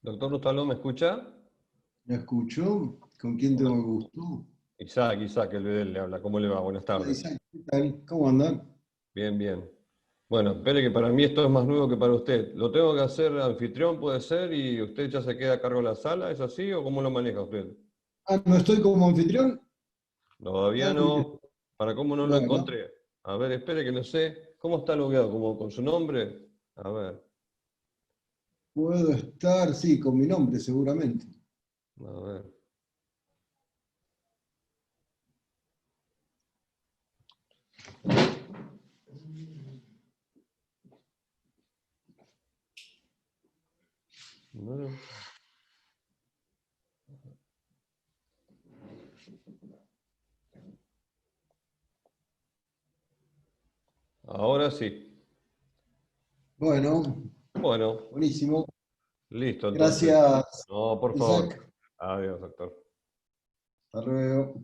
Doctor Rustaló, ¿me escucha? ¿La escucho? ¿Con quién tengo el gusto? Isaac, el bebé le habla. ¿Cómo le va? Buenas Hola tardes. Isaac, ¿qué tal? ¿Cómo andan? Bien, bien. Bueno, espere que para mí esto es más nuevo que para usted. ¿Lo tengo que hacer anfitrión, puede ser, y usted ya se queda a cargo de la sala? ¿Es así o cómo lo maneja usted? Ah, ¿no estoy como anfitrión? Todavía Ah, mire. no. ¿Para cómo no lo Bueno, encontré? A ver, espere que no sé. ¿Cómo está logueado? ¿Como con su nombre? A ver, puedo estar, sí, con mi nombre seguramente. a ver. No, ahora sí. Bueno, Bueno, buenísimo. listo entonces. Gracias, No, por favor. Isaac. Adiós, doctor. Hasta luego.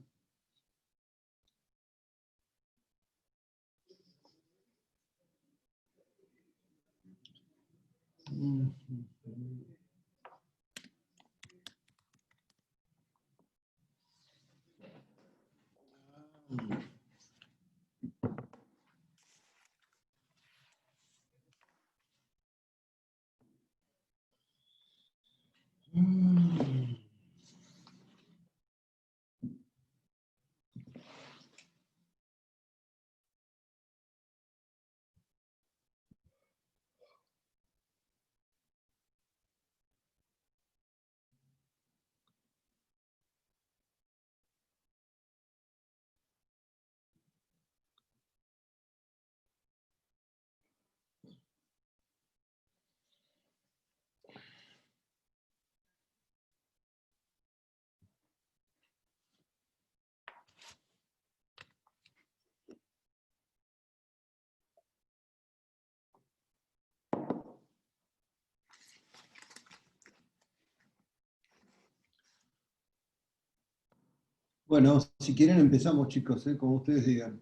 Bueno, si quieren empezamos, chicos, como ustedes digan.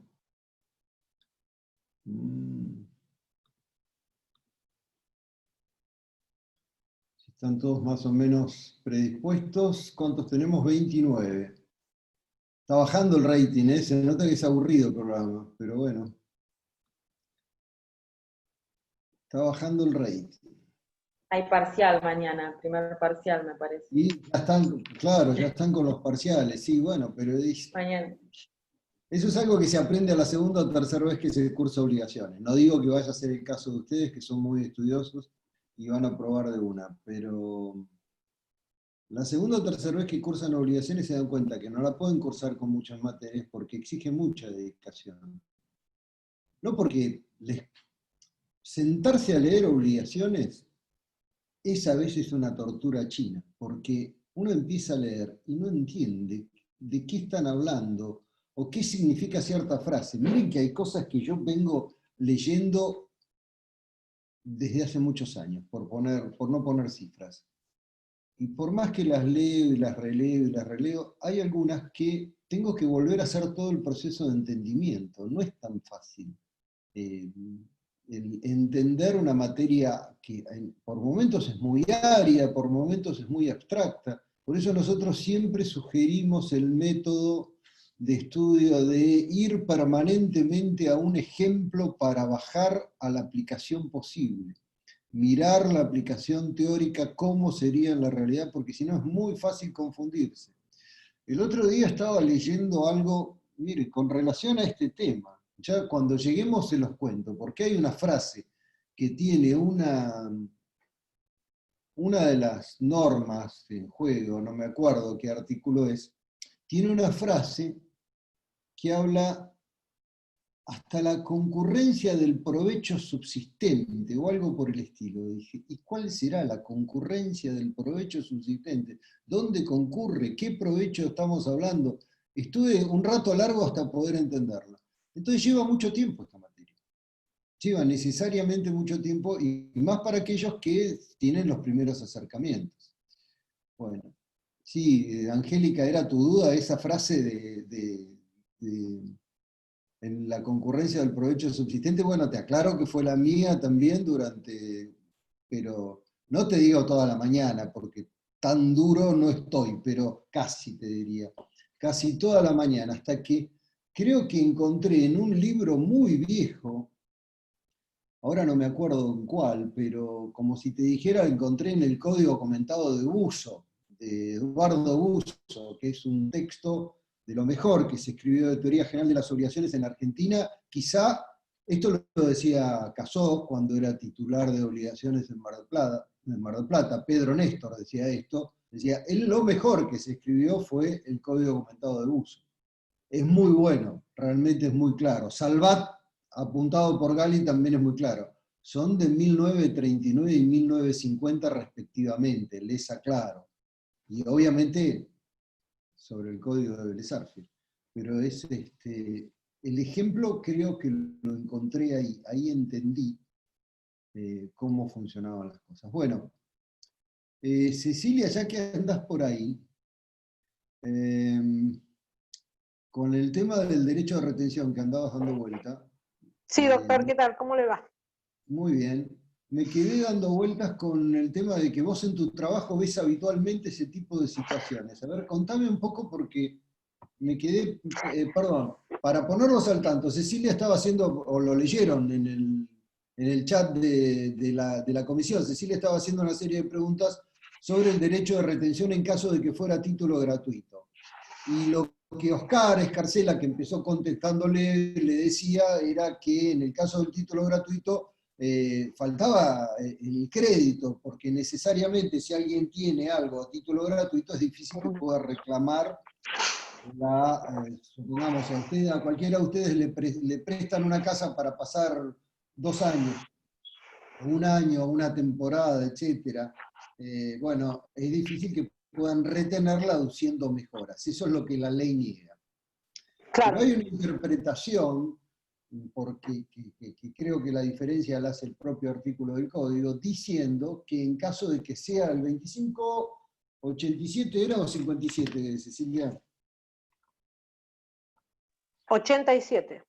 Si están todos más o menos predispuestos, ¿cuántos tenemos? 29. Está bajando el rating, ¿eh? Se nota que es aburrido el programa, pero bueno. Está bajando el rating. Hay parcial mañana, primer parcial me parece. Y ya están, claro, ya están con los parciales, sí, bueno, pero Mañana. eso es algo que se aprende a la segunda o tercera vez que se cursa obligaciones. No digo que vaya a ser el caso de ustedes, que son muy estudiosos y van a probar de una, pero la segunda o tercera vez que cursan obligaciones se dan cuenta que no la pueden cursar con muchas materias porque exige mucha dedicación. No porque sentarse a leer obligaciones es a veces una tortura china, porque uno empieza a leer y no entiende de qué están hablando o qué significa cierta frase. Miren que hay cosas que yo vengo leyendo desde hace muchos años, por no poner cifras. Y por más que las leo y las releo y las releo, hay algunas que tengo que volver a hacer todo el proceso de entendimiento. No es tan fácil entender una materia que por momentos es muy árida, por momentos es muy abstracta. Por eso nosotros siempre sugerimos el método de estudio de ir permanentemente a un ejemplo para bajar a la aplicación posible. Mirar la aplicación teórica, cómo sería en la realidad, porque si no es muy fácil confundirse. El otro día estaba leyendo algo, mire, con relación a este tema. Ya cuando lleguemos se los cuento, porque hay una frase que tiene una de las normas en juego, no me acuerdo qué artículo es, tiene una frase que habla hasta la concurrencia del provecho subsistente o algo por el estilo. Dije, ¿y cuál será la concurrencia del provecho subsistente? ¿Dónde concurre? ¿Qué provecho estamos hablando? Estuve un rato largo hasta poder entenderla. Entonces lleva mucho tiempo esta materia. lleva necesariamente mucho tiempo y más para aquellos que tienen los primeros acercamientos. Bueno, sí, Angélica, era tu duda esa frase en la concurrencia del provecho subsistente. Bueno, te aclaro que fue la mía también pero no te digo toda la mañana, porque tan duro no estoy, pero casi te diría, casi toda la mañana, hasta que creo que encontré en un libro muy viejo, ahora no me acuerdo en cuál, pero como si te dijera, encontré en el Código Comentado de Busso, de Eduardo Busso, que es un texto de lo mejor que se escribió de Teoría General de las Obligaciones en Argentina. Quizá, esto lo decía Casó cuando era titular de obligaciones en Mar del Plata, Pedro Néstor decía esto, decía, lo mejor que se escribió fue el Código Comentado de Busso. Es muy bueno, realmente es muy claro. Salvat, apuntado por Gali, también es muy claro. Son de 1939 y 1950 respectivamente, les aclaro. Y obviamente sobre el código de Belezarfield. Pero es el ejemplo creo que lo encontré ahí, ahí entendí cómo funcionaban las cosas. Bueno, Cecilia, ya que andás por ahí, con el tema del derecho de retención que andabas dando vuelta. Sí, doctor, ¿qué tal? ¿Cómo le va? Muy bien. Me quedé dando vueltas con el tema de que vos en tu trabajo ves habitualmente ese tipo de situaciones. A ver, contame un poco porque me quedé, perdón, para ponerlos al tanto, Cecilia estaba haciendo, o lo leyeron en el chat de la comisión, Cecilia estaba haciendo una serie de preguntas sobre el derecho de retención en caso de que fuera a título gratuito. Y lo que Oscar Escarcela, que empezó contestándole, le decía era que en el caso del título gratuito faltaba el crédito, porque necesariamente si alguien tiene algo a título gratuito es difícil que pueda reclamar supongamos, a cualquiera de ustedes le prestan una casa para pasar 2 años, o 1 año, una temporada, etc. Bueno, es difícil que puedan retenerla aduciendo mejoras. Eso es lo que la ley niega. Claro. Pero hay una interpretación, porque que creo que la diferencia la hace el propio artículo del Código, diciendo que en caso de que sea el 2587, ¿era o 57, Cecilia? 87.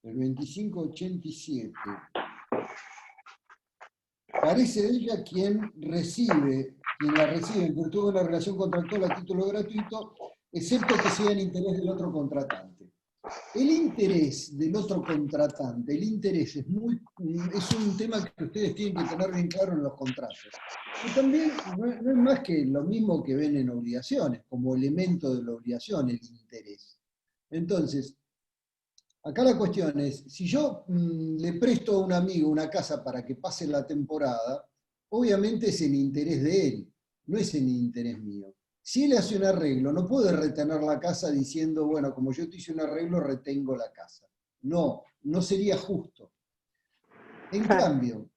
El 2587. Parece ella quien la recibe en virtud de una relación contractual a título gratuito, excepto que sea en interés del otro contratante. El interés del otro contratante, el interés es un tema que ustedes tienen que tener bien claro en los contratos. Y también no es más que lo mismo que ven en obligaciones, como elemento de la obligación, el interés. Entonces, acá la cuestión es, si yo le presto a un amigo una casa para que pase la temporada, obviamente es en interés de él, no es en interés mío. Si él hace un arreglo, no puede retener la casa diciendo, bueno, como yo te hice un arreglo, retengo la casa. No, no sería justo. En cambio,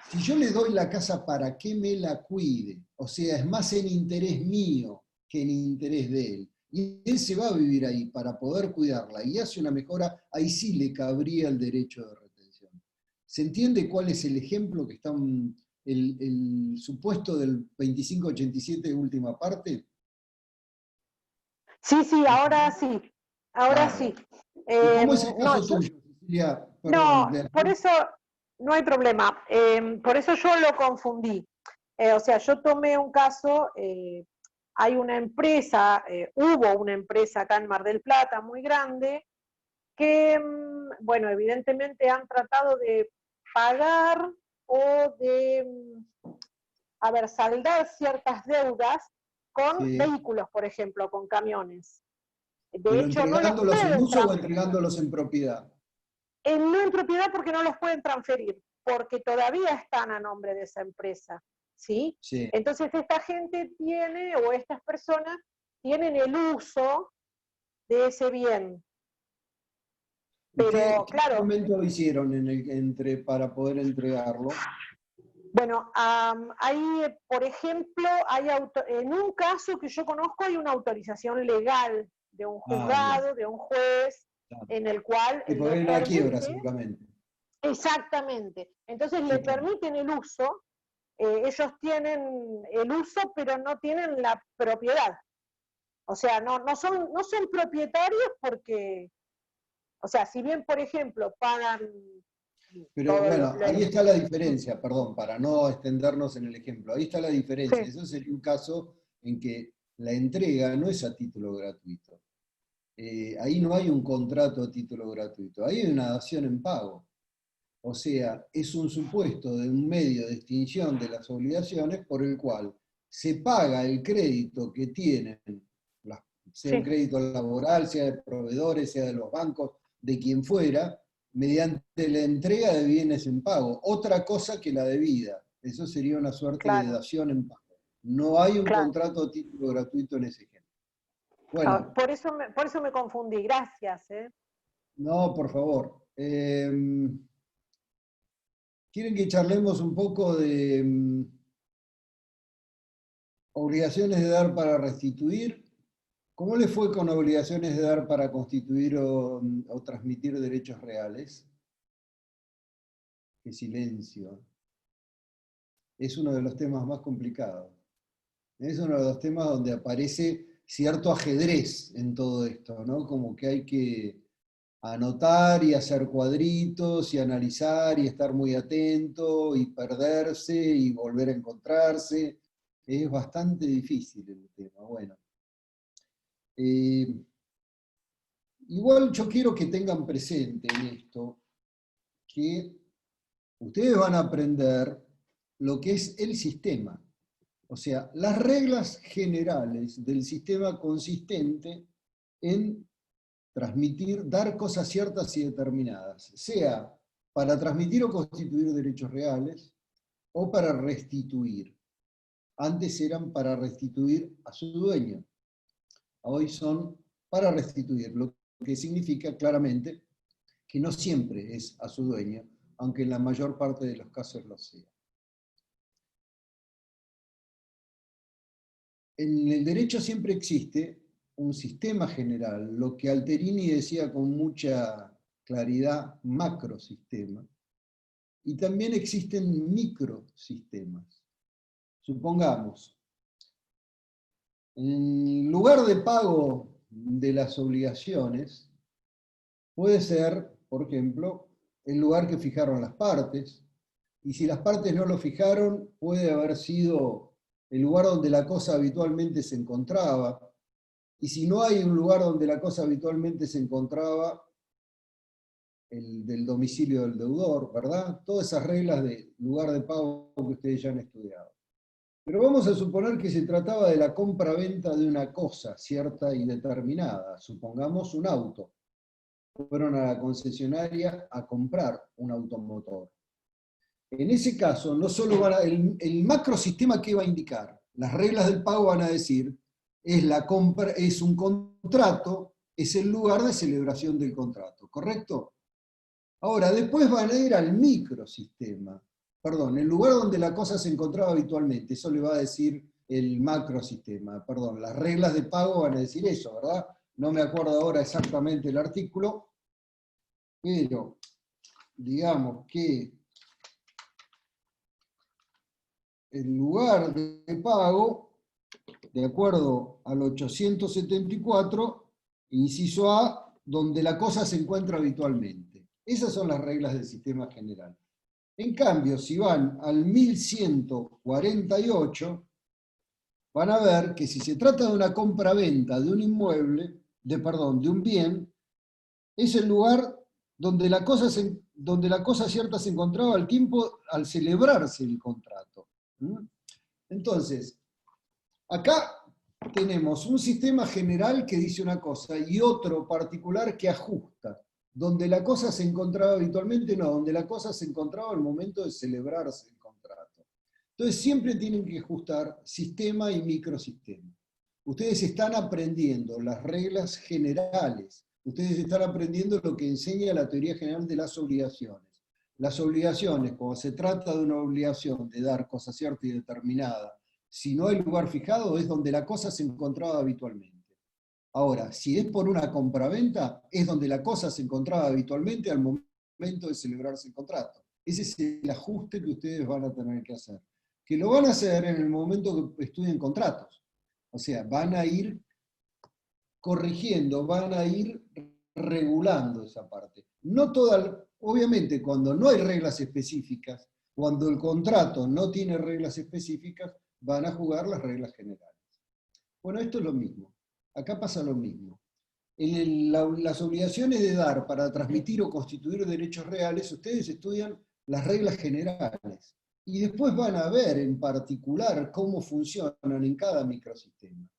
si yo le doy la casa para que me la cuide, o sea, es más en interés mío que en interés de él, y él se va a vivir ahí para poder cuidarla y hace una mejora, ahí sí le cabría el derecho de retención. ¿Se entiende cuál es el ejemplo que está el supuesto del 2587 última parte? Sí, ahora sí. Ahora sí. ¿Y cómo es el caso tuyo, Cecilia? Perdón, por eso no hay problema. Por eso yo lo confundí. O sea, yo tomé un caso, hay una empresa, hubo una empresa acá en Mar del Plata muy grande, que, bueno, evidentemente han tratado de pagar o de, saldar ciertas deudas con vehículos, por ejemplo, con camiones. De ¿Pero hecho, no los entregándolos en pueden uso o entregándolos en propiedad? no en propiedad porque no los pueden transferir, porque todavía están a nombre de esa empresa, ¿sí? Sí. Entonces esta gente tiene, o estas personas, tienen el uso de ese bien. Pero, ¿Qué claro, momento hicieron para poder entregarlo? bueno, hay, por ejemplo, en un caso que yo conozco hay una autorización legal de un juzgado, de un juez, Claro. en el cual Y por le la quiebra, permite, seguramente. Exactamente. Entonces Sí, le claro. permiten el uso, ellos tienen el uso, pero no tienen la propiedad. O sea, no son propietarios porque, o sea, si bien, por ejemplo, pagan Pero todo bueno, ahí está la diferencia, perdón, para no extendernos en el ejemplo. Ahí está la diferencia. Sí, Eso sería un caso en que la entrega no es a título gratuito. Ahí no hay un contrato a título gratuito, ahí hay una dación en pago. O sea, es un supuesto de un medio de extinción de las obligaciones por el cual se paga el crédito que tienen, sea un sí, crédito laboral, sea de proveedores, sea de los bancos, de quien fuera, mediante la entrega de bienes en pago. Otra cosa que la debida. Eso sería una suerte de claro, dación en pago. No hay un claro. contrato a título gratuito en ese ejemplo. Ah, Bueno, por eso me confundí, gracias. no, por favor. ¿Quieren que charlemos un poco de obligaciones de dar para restituir? ¿Cómo le fue con obligaciones de dar para constituir o transmitir derechos reales? Qué silencio. Es uno de los temas más complicados. Es uno de los temas donde aparece cierto ajedrez en todo esto, ¿no? Como que hay que anotar y hacer cuadritos y analizar y estar muy atento y perderse y volver a encontrarse. Es bastante difícil el tema. Bueno, igual yo quiero que tengan presente en esto que ustedes van a aprender lo que es el sistema. O sea, las reglas generales del sistema consistente en transmitir, dar cosas ciertas y determinadas, sea para transmitir o constituir derechos reales o para restituir. Antes eran para restituir a su dueño, hoy son para restituir, lo que significa claramente que no siempre es a su dueño, aunque en la mayor parte de los casos lo sea. En el derecho siempre existe un sistema general, lo que Alterini decía con mucha claridad, macrosistema, y también existen microsistemas. Supongamos, en lugar de pago de las obligaciones, puede ser, por ejemplo, el lugar que fijaron las partes, y si las partes no lo fijaron, puede haber sido el lugar donde la cosa habitualmente se encontraba, y si no hay un lugar donde la cosa habitualmente se encontraba, el del domicilio del deudor, ¿verdad? Todas esas reglas de lugar de pago que ustedes ya han estudiado. Pero vamos a suponer que se trataba de la compra-venta de una cosa cierta y determinada, supongamos un auto. Fueron a la concesionaria a comprar un automotor. En ese caso, no solo el macrosistema que va a indicar, las reglas del pago van a decir, es la compra, es un contrato, es el lugar de celebración del contrato, ¿correcto? Ahora, después van a ir al microsistema, perdón, el lugar donde la cosa se encontraba habitualmente, eso le va a decir el macrosistema, perdón, las reglas de pago van a decir eso, ¿verdad? No me acuerdo ahora exactamente el artículo, pero digamos que el lugar de pago, de acuerdo al 874, inciso A, donde la cosa se encuentra habitualmente. Esas son las reglas del sistema general. En cambio, si van al 1148, van a ver que si se trata de una compra-venta de un inmueble, de un bien, es el lugar donde la cosa cierta se encontraba al tiempo al celebrarse el contrato. Entonces, acá tenemos un sistema general que dice una cosa y otro particular que ajusta. Donde la cosa se encontraba habitualmente, no, donde la cosa se encontraba al momento de celebrarse el contrato. Entonces siempre tienen que ajustar sistema y microsistema. Ustedes están aprendiendo las reglas generales, ustedes están aprendiendo lo que enseña la teoría general de las obligaciones. Las obligaciones, cuando se trata de una obligación de dar cosa cierta y determinada, si no hay lugar fijado, es donde la cosa se encontraba habitualmente. Ahora, si es por una compraventa, es donde la cosa se encontraba habitualmente al momento momento de celebrarse el contrato. Ese es el ajuste que ustedes van a tener que hacer. Que lo van a hacer en el momento que estudien contratos. O sea, van a ir corrigiendo, van a ir regulando esa parte. No toda, obviamente, cuando no hay reglas específicas, cuando el contrato no tiene reglas específicas, van a jugar las reglas generales. Bueno, esto es lo mismo. Acá pasa lo mismo. Las obligaciones de dar para transmitir o constituir derechos reales, ustedes estudian las reglas generales. Y después van a ver en particular cómo funcionan en cada microsistema.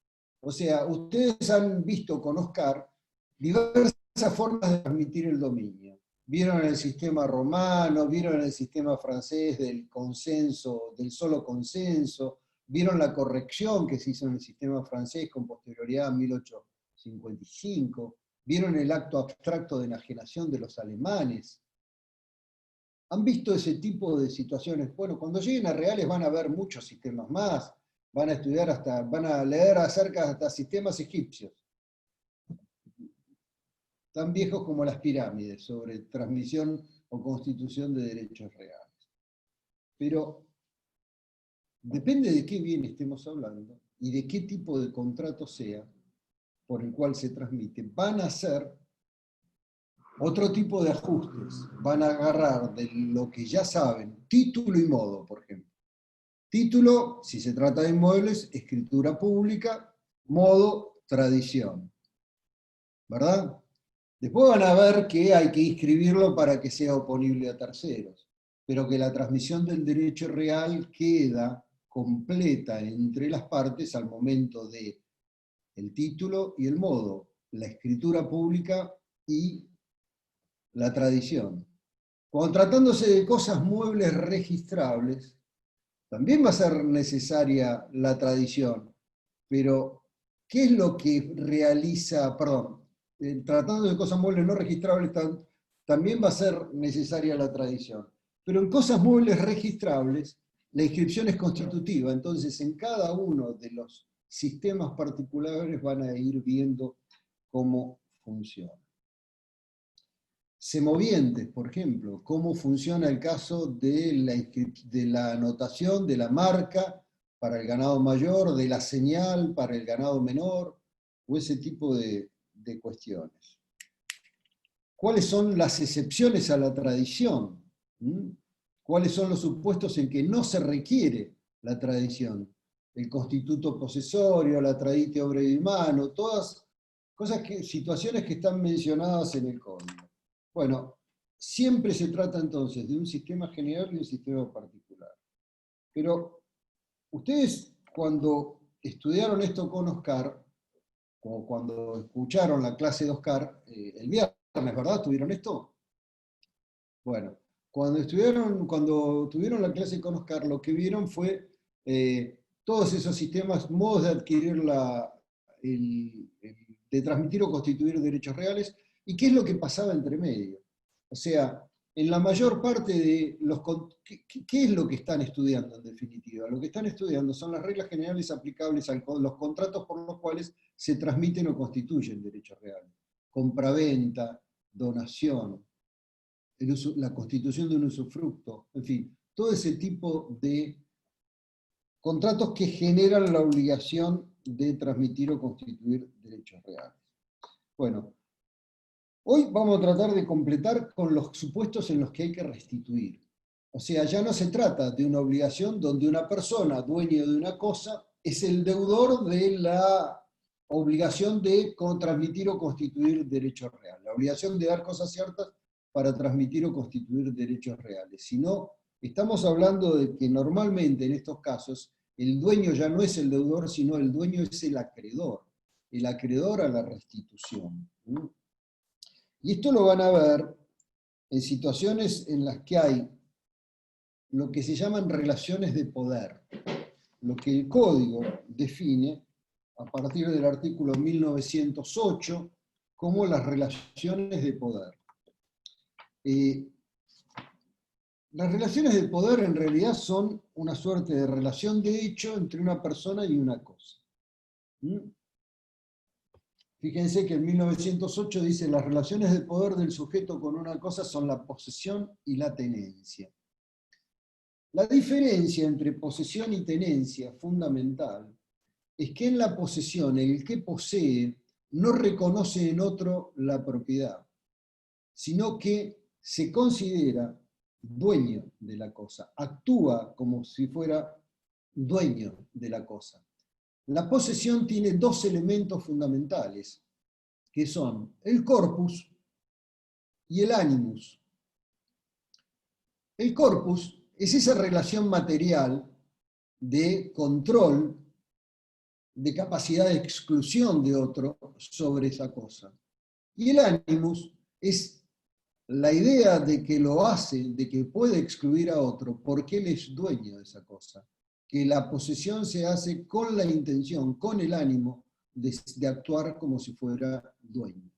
O sea, ustedes han visto con Oscar diversas formas de transmitir el dominio. Vieron el sistema romano, vieron el sistema francés del consenso, del solo consenso, vieron la corrección que se hizo en el sistema francés con posterioridad a 1855, vieron el acto abstracto de enajenación de los alemanes. ¿Han visto ese tipo de situaciones? Bueno, cuando lleguen a reales van a ver muchos sistemas más, van a estudiar hasta, van a leer acerca hasta sistemas egipcios, tan viejos como las pirámides, sobre transmisión o constitución de derechos reales. Pero depende de qué bien estemos hablando y de qué tipo de contrato sea por el cual se transmite, van a hacer otro tipo de ajustes, van a agarrar de lo que ya saben, título y modo, por ejemplo. Título, si se trata de inmuebles, escritura pública, modo, tradición. ¿Verdad? Después van a ver que hay que inscribirlo para que sea oponible a terceros, pero que la transmisión del derecho real queda completa entre las partes al momento de el título y el modo, la escritura pública y la tradición. Cuando tratándose de cosas muebles registrables, también va a ser necesaria la tradición, pero ¿qué es lo que realiza, tratando de cosas muebles no registrables, también va a ser necesaria la tradición? Pero en cosas muebles registrables, la inscripción es constitutiva, entonces en cada uno de los sistemas particulares van a ir viendo cómo funciona. Semovientes, por ejemplo, cómo funciona el caso de la anotación de la marca para el ganado mayor, de la señal para el ganado menor, o ese tipo de cuestiones. ¿Cuáles son las excepciones a la tradición? ¿Cuáles son los supuestos en que no se requiere la tradición? El constituto posesorio, la tradite obra di mano, todas situaciones que están mencionadas en el código. Bueno, siempre se trata entonces de un sistema general y un sistema particular. Pero ustedes cuando estudiaron esto con Oscar, como cuando escucharon la clase de Oscar, el viernes, ¿verdad? ¿Tuvieron esto? Bueno, cuando tuvieron la clase con Oscar, lo que vieron fue todos esos sistemas, modos de adquirir de transmitir o constituir derechos reales, y qué es lo que pasaba entre medio. O sea, en la mayor parte de los... ¿Qué es lo que están estudiando en definitiva? Lo que están estudiando son las reglas generales aplicables a los contratos por los cuales se transmiten o constituyen derechos reales. Compraventa, donación, la constitución de un usufructo, en fin, todo ese tipo de contratos que generan la obligación de transmitir o constituir derechos reales. Bueno, hoy vamos a tratar de completar con los supuestos en los que hay que restituir. O sea, ya no se trata de una obligación donde una persona, dueño de una cosa, es el deudor de la obligación de transmitir o constituir derechos reales. La obligación de dar cosas ciertas para transmitir o constituir derechos reales. Sino, estamos hablando de que normalmente en estos casos el dueño ya no es el deudor, sino el dueño es el acreedor a la restitución. Y esto lo van a ver en situaciones en las que hay lo que se llaman relaciones de poder, lo que el código define a partir del artículo 1908 como las relaciones de poder. Las relaciones de poder en realidad son una suerte de relación de hecho entre una persona y una cosa. Fíjense que en 1908 dice: las relaciones de poder del sujeto con una cosa son la posesión y la tenencia. La diferencia entre posesión y tenencia, fundamental, es que en la posesión el que posee no reconoce en otro la propiedad, sino que se considera dueño de la cosa, actúa como si fuera dueño de la cosa. La posesión tiene dos elementos fundamentales, que son el corpus y el animus. El corpus es esa relación material de control, de capacidad de exclusión de otro sobre esa cosa. Y el animus es la idea de que lo hace, de que puede excluir a otro porque él es dueño de esa cosa. Que la posesión se hace con la intención, con el ánimo de actuar como si fuera dueño.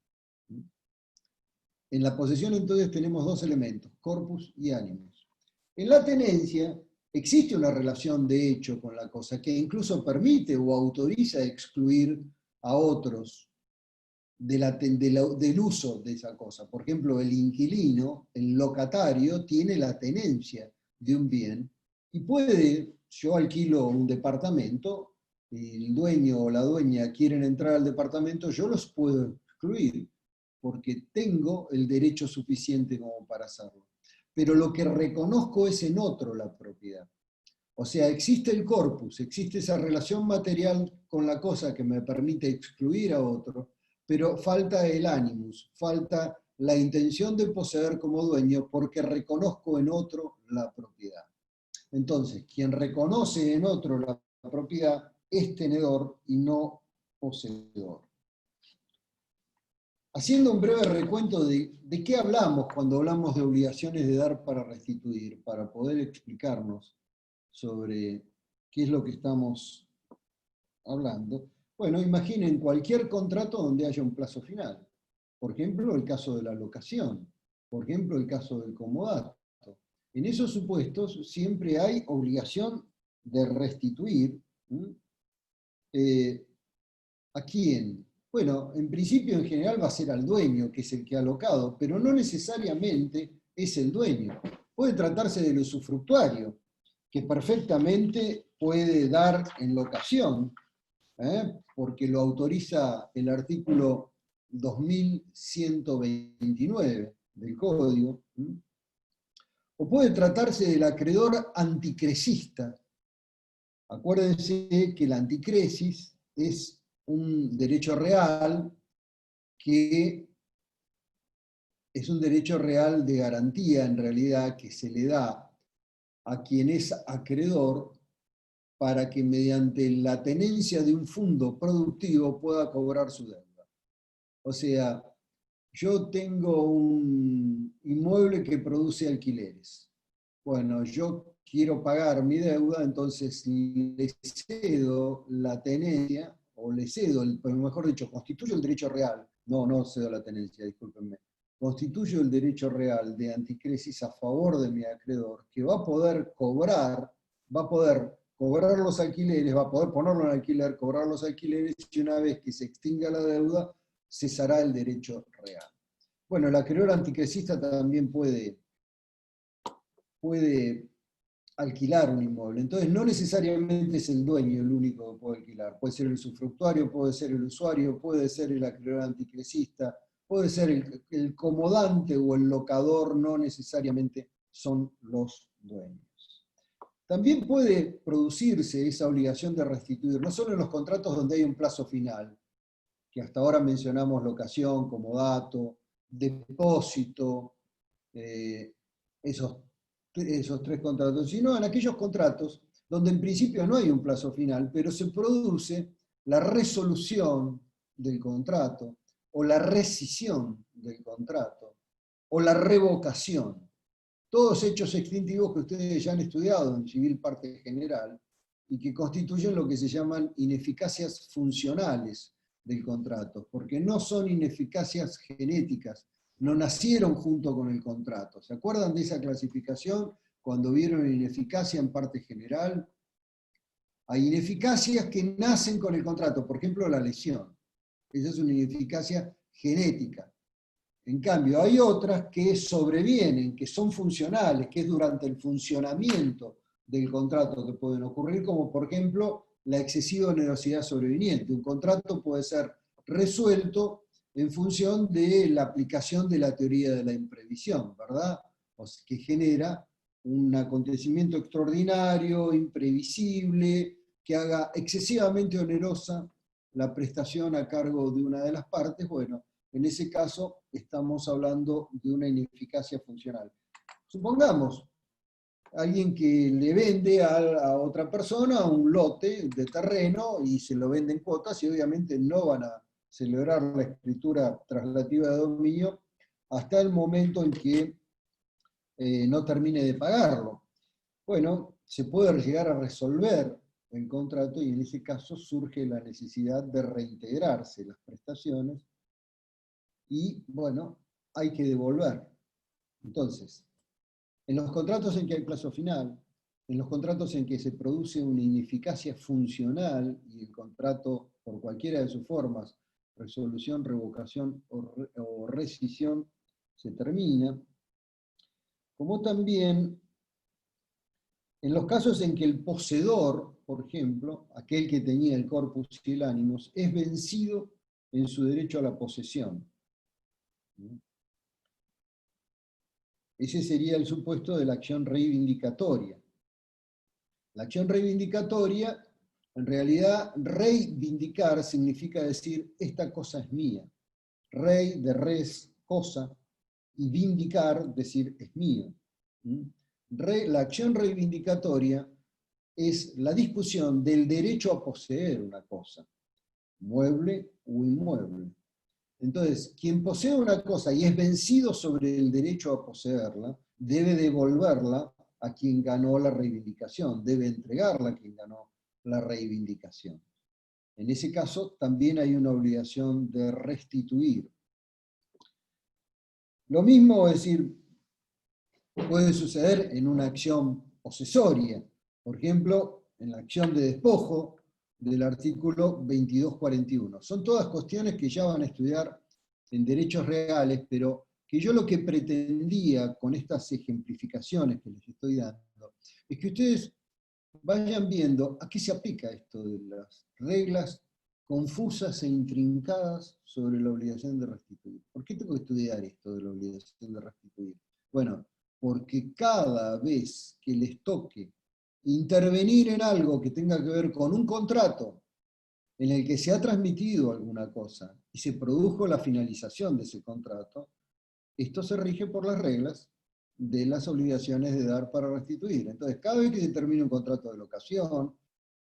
En la posesión entonces tenemos dos elementos, corpus y animus. En la tenencia existe una relación de hecho con la cosa que incluso permite o autoriza excluir a otros del uso de esa cosa. Por ejemplo, el inquilino, el locatario, tiene la tenencia de un bien y puede, yo alquilo un departamento, el dueño o la dueña quieren entrar al departamento, yo los puedo excluir porque tengo el derecho suficiente como para hacerlo. Pero lo que reconozco es en otro la propiedad. O sea, existe el corpus, existe esa relación material con la cosa que me permite excluir a otro, pero falta el animus, falta la intención de poseer como dueño porque reconozco en otro la propiedad. Entonces, quien reconoce en otro la propiedad es tenedor y no poseedor. Haciendo un breve recuento de qué hablamos cuando hablamos de obligaciones de dar para restituir, para poder explicarnos sobre qué es lo que estamos hablando. Bueno, imaginen cualquier contrato donde haya un plazo final. Por ejemplo, el caso de la locación. Por ejemplo, el caso del comodato. En esos supuestos siempre hay obligación de restituir. ¿A quién? Bueno, en principio en general va a ser al dueño, que es el que ha locado, pero no necesariamente es el dueño. Puede tratarse del usufructuario, que perfectamente puede dar en locación, porque lo autoriza el artículo 2129 del Código. O puede tratarse del acreedor anticresista. Acuérdense que la anticresis es un derecho real que es un derecho real de garantía, en realidad, que se le da a quien es acreedor para que mediante la tenencia de un fondo productivo pueda cobrar su deuda. O sea, yo tengo un inmueble que produce alquileres. Bueno, yo quiero pagar mi deuda, entonces le cedo la tenencia, o le cedo, mejor dicho, constituyo el derecho real. No cedo la tenencia, discúlpenme. Constituyo el derecho real de anticresis a favor de mi acreedor, que va a poder cobrar los alquileres, va a poder ponerlo en alquiler, cobrar los alquileres, y una vez que se extinga la deuda, cesará el derecho real. Bueno, el acreedor anticresista también puede alquilar un inmueble. Entonces, no necesariamente es el dueño el único que puede alquilar. Puede ser el usufructuario, puede ser el usuario, puede ser el acreedor anticresista, puede ser el comodante o el locador, no necesariamente son los dueños. También puede producirse esa obligación de restituir, no solo en los contratos donde hay un plazo final, que hasta ahora mencionamos locación, comodato, depósito, esos tres contratos, sino en aquellos contratos donde en principio no hay un plazo final, pero se produce la resolución del contrato, o la rescisión del contrato, o la revocación. Todos hechos extintivos que ustedes ya han estudiado en Civil Parte General, y que constituyen lo que se llaman ineficacias funcionales del contrato, porque no son ineficacias genéticas, no nacieron junto con el contrato. ¿Se acuerdan de esa clasificación cuando vieron ineficacia en parte general? Hay ineficacias que nacen con el contrato, por ejemplo la lesión. Esa es una ineficacia genética. En cambio, hay otras que sobrevienen, que son funcionales, que es durante el funcionamiento del contrato que pueden ocurrir, como por ejemplo la excesiva onerosidad sobreviniente. Un contrato puede ser resuelto en función de la aplicación de la teoría de la imprevisión, ¿verdad? O sea, que genera un acontecimiento extraordinario, imprevisible, que haga excesivamente onerosa la prestación a cargo de una de las partes. Bueno, en ese caso estamos hablando de una ineficacia funcional. Supongamos alguien que le vende a otra persona un lote de terreno y se lo vende en cuotas y obviamente no van a celebrar la escritura traslativa de dominio hasta el momento en que no termine de pagarlo. Bueno, se puede llegar a resolver el contrato y en ese caso surge la necesidad de reintegrarse las prestaciones y, bueno, hay que devolver. Entonces, en los contratos en que hay plazo final, en los contratos en que se produce una ineficacia funcional y el contrato, por cualquiera de sus formas, resolución, revocación o rescisión, se termina, como también en los casos en que el poseedor, por ejemplo, aquel que tenía el corpus y el animus, es vencido en su derecho a la posesión. Ese sería el supuesto de la acción reivindicatoria. La acción reivindicatoria, en realidad, reivindicar significa decir, esta cosa es mía. Rei de res, cosa, y vindicar, decir, es mío. La acción reivindicatoria es la discusión del derecho a poseer una cosa, mueble o inmueble. Entonces, quien posee una cosa y es vencido sobre el derecho a poseerla, debe devolverla a quien ganó la reivindicación, debe entregarla a quien ganó la reivindicación. En ese caso, también hay una obligación de restituir. Lo mismo, es decir, puede suceder en una acción posesoria. Por ejemplo, en la acción de despojo del artículo 2241. Son todas cuestiones que ya van a estudiar en derechos reales, pero que yo lo que pretendía con estas ejemplificaciones que les estoy dando, es que ustedes vayan viendo a qué se aplica esto de las reglas confusas e intrincadas sobre la obligación de restituir. ¿Por qué tengo que estudiar esto de la obligación de restituir? Bueno, porque cada vez que les toque intervenir en algo que tenga que ver con un contrato en el que se ha transmitido alguna cosa y se produjo la finalización de ese contrato, esto se rige por las reglas de las obligaciones de dar para restituir. Entonces, cada vez que se termine un contrato de locación,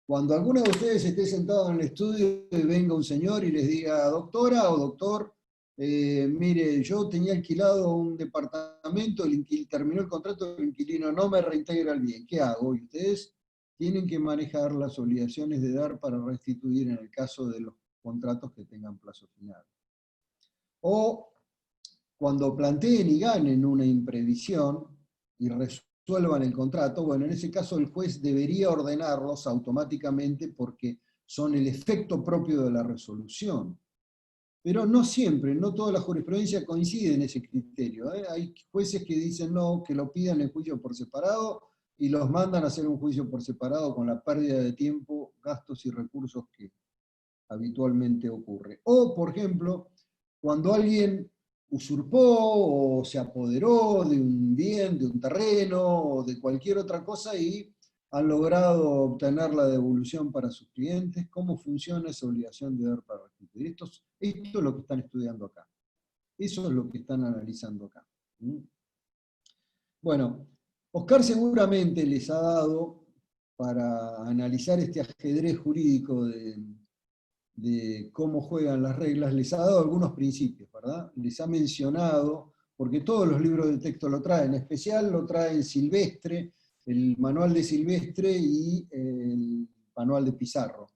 cuando alguno de ustedes esté sentado en el estudio y venga un señor y les diga, doctora o doctor, mire, yo tenía alquilado un departamento, terminó el contrato, el inquilino no me reintegra el bien, ¿qué hago? Y ustedes tienen que manejar las obligaciones de dar para restituir en el caso de los contratos que tengan plazo final. O cuando planteen y ganen una imprevisión y resuelvan el contrato, bueno, en ese caso el juez debería ordenarlos automáticamente porque son el efecto propio de la resolución. Pero no siempre, no toda la jurisprudencia coincide en ese criterio. Hay jueces que dicen no, que lo pidan en juicio por separado y los mandan a hacer un juicio por separado con la pérdida de tiempo, gastos y recursos que habitualmente ocurre. O, por ejemplo, cuando alguien usurpó o se apoderó de un bien, de un terreno o de cualquier otra cosa y han logrado obtener la devolución para sus clientes, ¿cómo funciona esa obligación de dar para restituir? Esto es lo que están estudiando acá. Eso es lo que están analizando acá. Bueno, Oscar seguramente les ha dado, para analizar este ajedrez jurídico de cómo juegan las reglas, les ha dado algunos principios, ¿verdad? Les ha mencionado, porque todos los libros de texto lo traen, en especial lo traen Silvestre, el manual de Silvestre y el manual de Pizarro.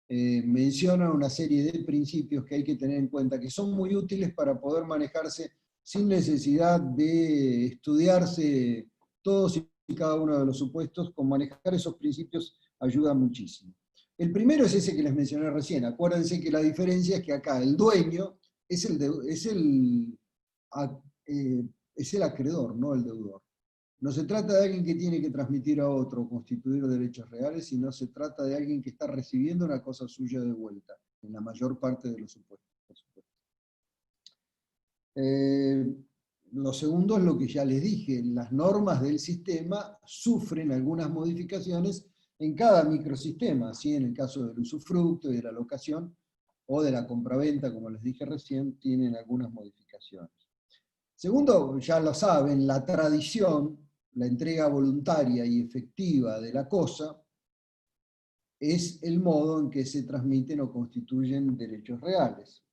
Menciona una serie de principios que hay que tener en cuenta, que son muy útiles para poder manejarse sin necesidad de estudiarse todos y cada uno de los supuestos. Con manejar esos principios ayuda muchísimo. El primero es ese que les mencioné recién. Acuérdense que la diferencia es que acá el dueño es es el acreedor, no el deudor. No se trata de alguien que tiene que transmitir a otro, constituir derechos reales, sino se trata de alguien que está recibiendo una cosa suya de vuelta, en la mayor parte de los supuestos, por supuesto. Lo segundo es lo que ya les dije, las normas del sistema sufren algunas modificaciones en cada microsistema, así en el caso del usufructo y de la locación, o de la compraventa, como les dije recién, tienen algunas modificaciones. Segundo, ya lo saben, la tradición, la entrega voluntaria y efectiva de la cosa, es el modo en que se transmiten o constituyen derechos reales.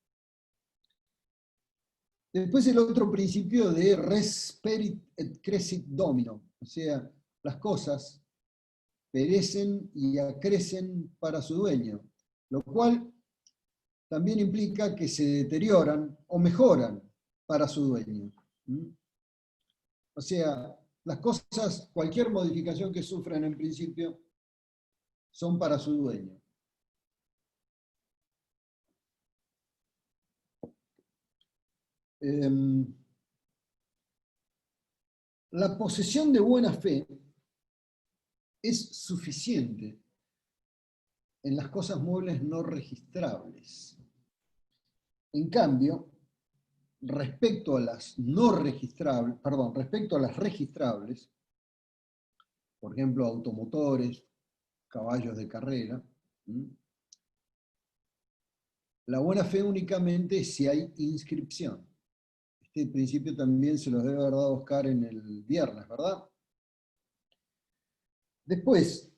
Después el otro principio de res perit et crescit domino, o sea, las cosas perecen y acrecen para su dueño, lo cual también implica que se deterioran o mejoran para su dueño. O sea, las cosas, cualquier modificación que sufran en principio, son para su dueño. La posesión de buena fe es suficiente en las cosas muebles no registrables. En cambio, respecto a las no registrables, respecto a las registrables, por ejemplo, automotores, caballos de carrera, la buena fe únicamente si hay inscripción. Este principio también se los debe haber dado Oscar en el viernes, ¿verdad? Después,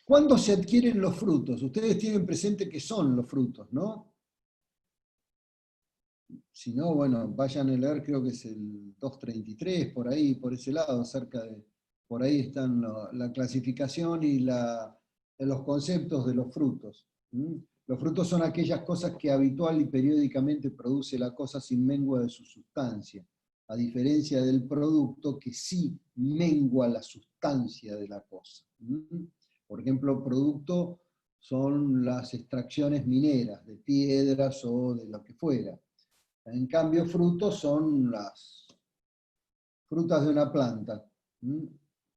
¿cuándo se adquieren los frutos? Ustedes tienen presente qué son los frutos, ¿no? Si no, bueno, vayan a leer, creo que es el 233, por ahí, por ese lado, por ahí están la clasificación y los conceptos de los frutos. Los frutos son aquellas cosas que habitual y periódicamente produce la cosa sin mengua de su sustancia, a diferencia del producto que sí mengua la sustancia de la cosa. Por ejemplo, producto son las extracciones mineras, de piedras o de lo que fuera. En cambio, frutos son las frutas de una planta,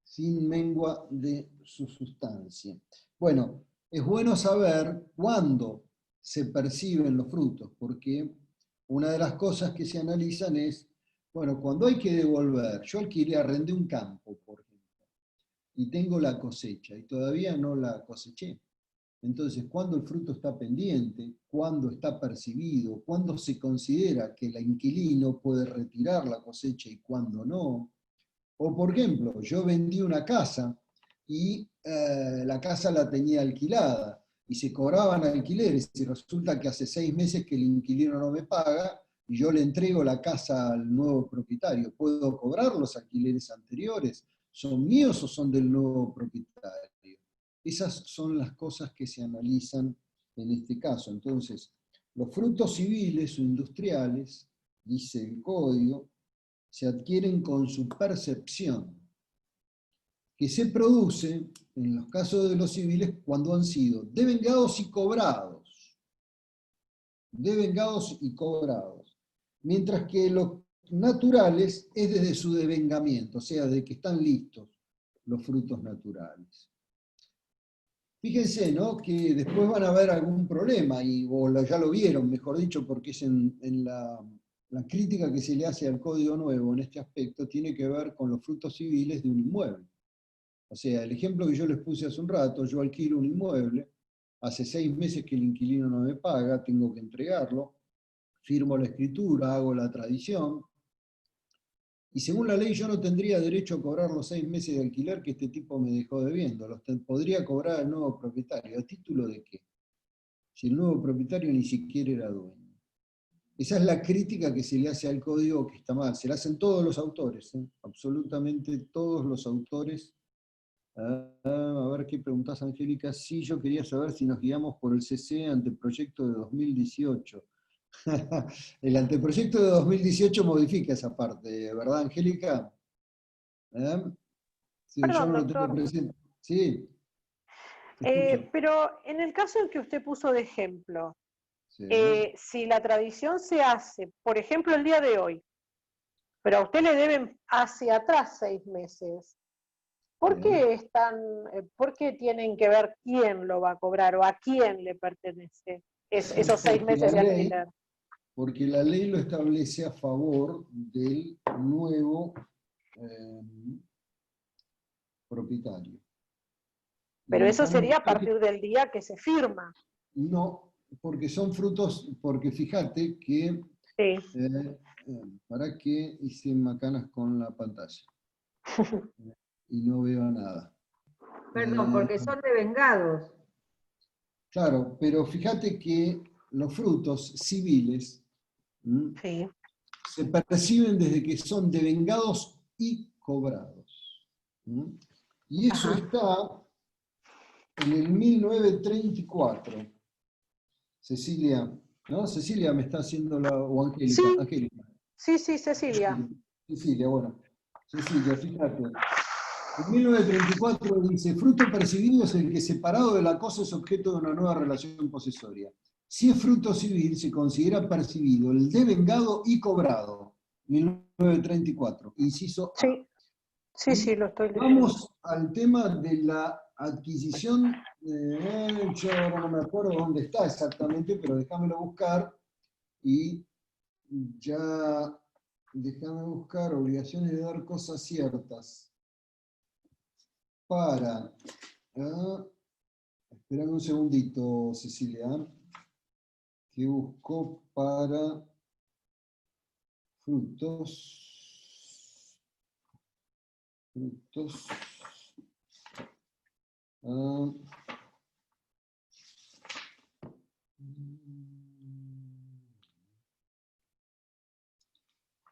sin mengua de su sustancia. Bueno, es bueno saber cuándo se perciben los frutos, porque una de las cosas que se analizan es, bueno, cuando hay que devolver, yo arrendé un campo, por ejemplo, y tengo la cosecha, y todavía no la coseché. Entonces, ¿cuándo el fruto está pendiente? ¿Cuándo está percibido? ¿Cuándo se considera que el inquilino puede retirar la cosecha y cuándo no? O, por ejemplo, yo vendí una casa y la casa la tenía alquilada y se cobraban alquileres y resulta que hace 6 meses que el inquilino no me paga y yo le entrego la casa al nuevo propietario. ¿Puedo cobrar los alquileres anteriores? ¿Son míos o son del nuevo propietario? Esas son las cosas que se analizan en este caso. Entonces, los frutos civiles o industriales, dice el código, se adquieren con su percepción, que se produce, en los casos de los civiles, cuando han sido devengados y cobrados. Devengados y cobrados. Mientras que los naturales es desde su devengamiento, o sea, de que están listos los frutos naturales. Fíjense, ¿no?, que después van a haber algún problema, o ya lo vieron, mejor dicho, porque es en la crítica que se le hace al Código Nuevo en este aspecto, tiene que ver con los frutos civiles de un inmueble. O sea, el ejemplo que yo les puse hace un rato, yo alquilo un inmueble, hace 6 meses que el inquilino no me paga, tengo que entregarlo, firmo la escritura, hago la tradición, y según la ley yo no tendría derecho a cobrar los 6 meses de alquiler que este tipo me dejó debiendo, los podría cobrar el nuevo propietario. ¿A título de qué? Si el nuevo propietario ni siquiera era dueño. Esa es la crítica que se le hace al código, que está mal. Se la hacen todos los autores, absolutamente todos los autores. A ver qué preguntás, Angélica. Sí, yo quería saber si nos guiamos por el CC anteproyecto de 2018. El anteproyecto de 2018 modifica esa parte, ¿verdad, Angélica? Sí, yo Perdón, no lo tengo doctor. presente. Sí. Pero en el caso en que usted puso de ejemplo, Sí. si la tradición se hace, por ejemplo, el día de hoy, pero a usted le deben hacia atrás 6 meses, ¿por qué por qué tienen que ver quién lo va a cobrar o a quién le pertenece esos 6 meses de alquiler? Porque la ley lo establece a favor del nuevo propietario. Pero Y eso estamos sería a partir del día que se firma. No, porque son frutos, porque fíjate que, Sí. para que hice macanas con la pantalla y no veo nada. Perdón, porque son devengados. Claro, pero fíjate que los frutos civiles Sí. se perciben desde que son devengados y cobrados. Y eso está en el 1934. Cecilia, ¿no? Cecilia me está haciendo o Angélica. Sí. Angélica. Sí, Cecilia. Cecilia, bueno. Cecilia, fíjate. En 1934 dice, fruto percibido es el que separado de la cosa es objeto de una nueva relación posesoria. Si es fruto civil, se considera percibido el devengado y cobrado. 1934, inciso A. Sí, lo estoy leyendo. Vamos al tema de la adquisición, yo ahora no me acuerdo dónde está exactamente, pero déjamelo buscar, y ya, déjame buscar obligaciones de dar cosas ciertas. Para, esperame un segundito, Cecilia, que busco para frutos.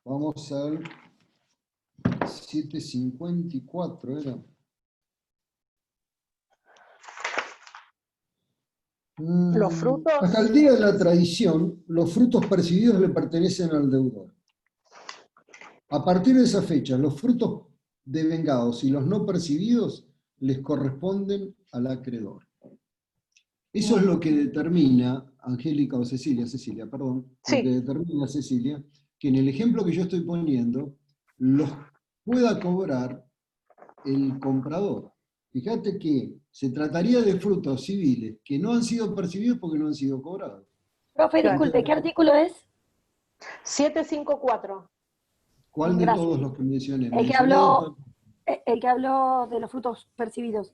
Vamos al 754, era. Los frutos. Hasta el día de la tradición, los frutos percibidos le pertenecen al deudor. A partir de esa fecha, los frutos devengados y los no percibidos les corresponden al acreedor. Eso es lo que determina, Angélica o Cecilia, perdón, Sí. lo que determina Cecilia, que en el ejemplo que yo estoy poniendo, los pueda cobrar el comprador. Fíjate que se trataría de frutos civiles que no han sido percibidos porque no han sido cobrados. Profe, disculpe, ¿qué artículo es? 754. ¿Cuál de Gracias. todos los que mencioné? El que habló de los frutos percibidos.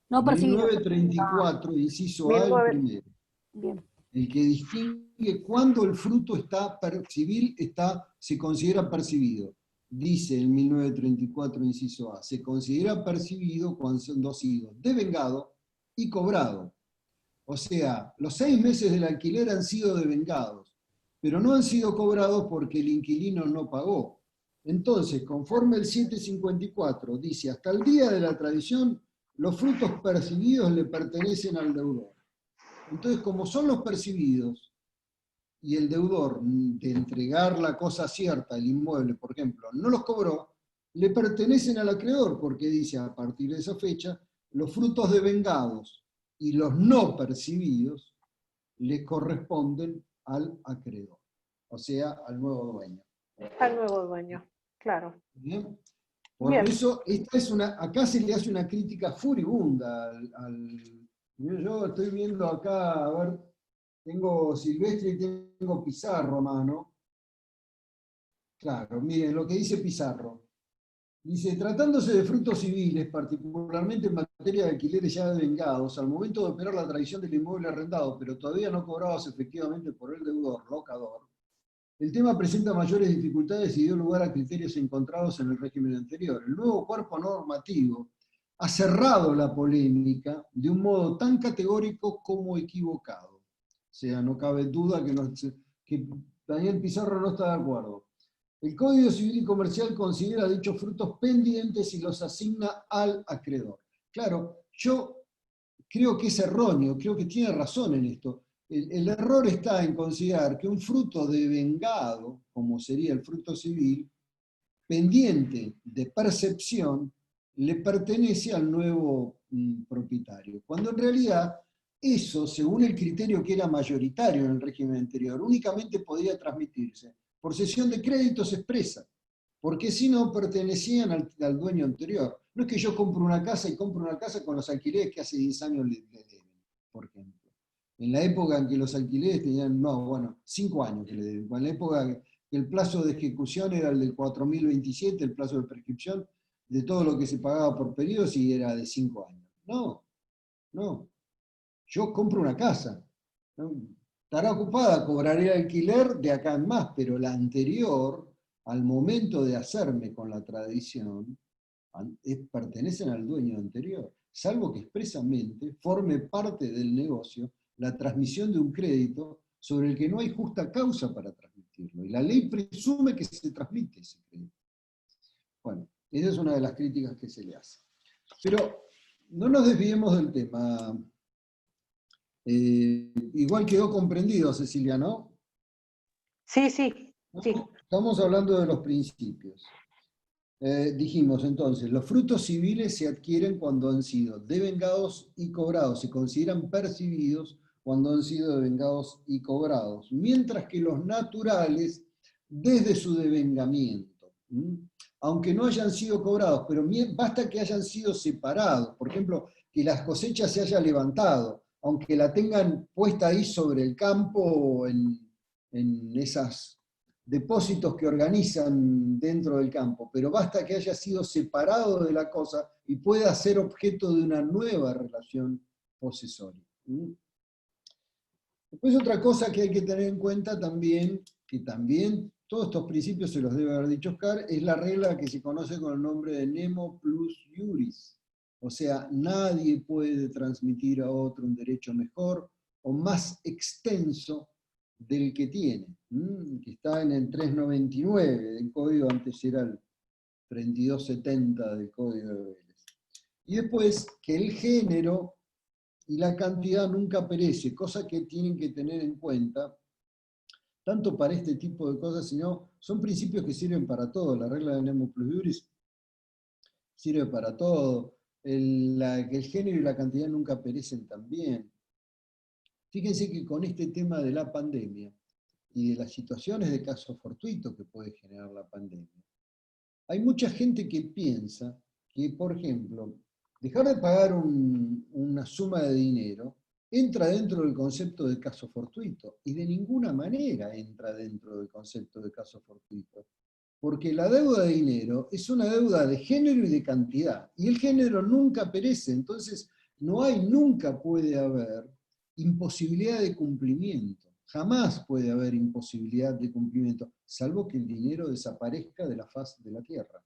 No percibidos. 1934, inciso A, el 19. primero. Bien. El que distingue cuándo el fruto está civil, se considera percibido. Dice el 1934, inciso A, se considera percibido cuando ha sido devengado y cobrado. O sea, los 6 meses del alquiler han sido devengados, pero no han sido cobrados porque el inquilino no pagó. Entonces, conforme el 754 dice, hasta el día de la tradición, los frutos percibidos le pertenecen al deudor. Entonces, como son los percibidos, y el deudor de entregar la cosa cierta, el inmueble, por ejemplo, no los cobró, le pertenecen al acreedor, porque dice, a partir de esa fecha, los frutos devengados y los no percibidos le corresponden al acreedor, o sea, al nuevo dueño. Al nuevo dueño, claro. ¿Bien? Por Bien. eso, acá se le hace una crítica furibunda yo estoy viendo acá, a ver, tengo Silvestre y tengo Pizarro a mano. Claro, miren lo que dice Pizarro. Dice, tratándose de frutos civiles, particularmente en materia de alquileres ya devengados, al momento de operar la tradición del inmueble arrendado, pero todavía no cobrados efectivamente por el deudor, locador, el tema presenta mayores dificultades y dio lugar a criterios encontrados en el régimen anterior. El nuevo cuerpo normativo ha cerrado la polémica de un modo tan categórico como equivocado. O sea, no cabe duda que Daniel Pizarro no está de acuerdo. El Código Civil y Comercial considera dichos frutos pendientes y los asigna al acreedor. Claro, yo creo que es erróneo, creo que tiene razón en esto. El error está en considerar que un fruto devengado, como sería el fruto civil, pendiente de percepción, le pertenece al nuevo propietario. Cuando en realidad eso, según el criterio que era mayoritario en el régimen anterior, únicamente podía transmitirse por cesión de créditos expresa, porque si no pertenecían al dueño anterior. No es que yo compro una casa y compro una casa con los alquileres que hace 10 años le deben, por ejemplo. En la época en que los alquileres tenían, 5 años que le deben. En la época que el plazo de ejecución era el del 4027, el plazo de prescripción de todo lo que se pagaba por periodo, si era de 5 años. No. Yo compro una casa. ¿No? Estará ocupada, cobraré alquiler de acá en más, pero la anterior, al momento de hacerme con la tradición, pertenecen al dueño anterior, salvo que expresamente forme parte del negocio la transmisión de un crédito sobre el que no hay justa causa para transmitirlo. Y la ley presume que se transmite ese crédito. Bueno, esa es una de las críticas que se le hace. Pero no nos desviemos del tema. Igual quedó comprendido, Cecilia, ¿no? Sí. Estamos hablando de los principios. Dijimos entonces, los frutos civiles se adquieren cuando han sido devengados y cobrados, se consideran percibidos cuando han sido devengados y cobrados, mientras que los naturales desde su devengamiento, aunque no hayan sido cobrados, pero basta que hayan sido separados, por ejemplo, que las cosechas se haya levantado, aunque la tengan puesta ahí sobre el campo en esas depósitos que organizan dentro del campo, pero basta que haya sido separado de la cosa y pueda ser objeto de una nueva relación posesoria. Después otra cosa que hay que tener en cuenta también, que también todos estos principios se los debe haber dicho Oscar, es la regla que se conoce con el nombre de nemo plus iuris. O sea, nadie puede transmitir a otro un derecho mejor o más extenso del que tiene, que está en el 399 del código, antes era el 3270 del código de Vélez. Y después que el género y la cantidad nunca perece, cosa que tienen que tener en cuenta, tanto para este tipo de cosas, sino son principios que sirven para todo. La regla de nemo plus iuris sirve para todo. Que el género y la cantidad nunca perecen también. Fíjense que con este tema de la pandemia y de las situaciones de caso fortuito que puede generar la pandemia, hay mucha gente que piensa que, por ejemplo, dejar de pagar una suma de dinero entra dentro del concepto de caso fortuito, y de ninguna manera entra dentro del concepto de caso fortuito, porque la deuda de dinero es una deuda de género y de cantidad, y el género nunca perece, entonces nunca puede haber imposibilidad de cumplimiento. Jamás puede haber imposibilidad de cumplimiento, salvo que el dinero desaparezca de la faz de la tierra.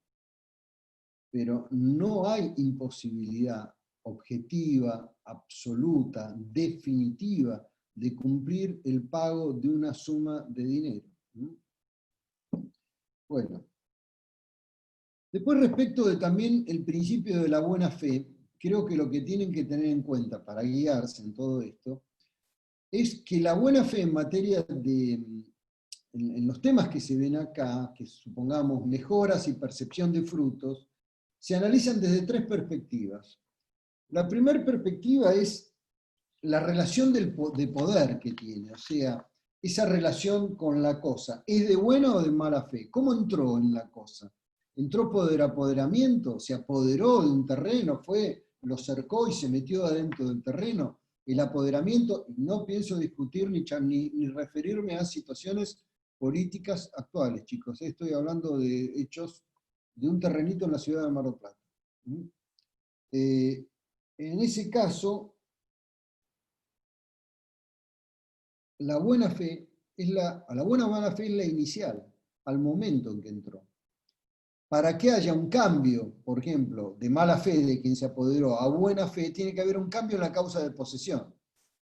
Pero no hay imposibilidad objetiva, absoluta, definitiva, de cumplir el pago de una suma de dinero. Bueno. Después, respecto de también el principio de la buena fe, creo que lo que tienen que tener en cuenta para guiarse en todo esto, es que la buena fe en materia en los temas que se ven acá, que supongamos mejoras y percepción de frutos, se analizan desde 3 perspectivas. La primera perspectiva es la relación de poder que tiene, o sea, esa relación con la cosa. ¿Es de buena o de mala fe? ¿Cómo entró en la cosa? ¿Entró por apoderamiento? ¿Se apoderó de un terreno? ¿Lo cercó y se metió adentro del terreno? El apoderamiento, no pienso discutir ni referirme a situaciones políticas actuales, chicos. Estoy hablando de hechos de un terrenito en la ciudad de Mar del Plata. En ese caso, la buena fe la buena o mala fe es la inicial, al momento en que entró. Para que haya un cambio, por ejemplo, de mala fe de quien se apoderó a buena fe, tiene que haber un cambio en la causa de posesión.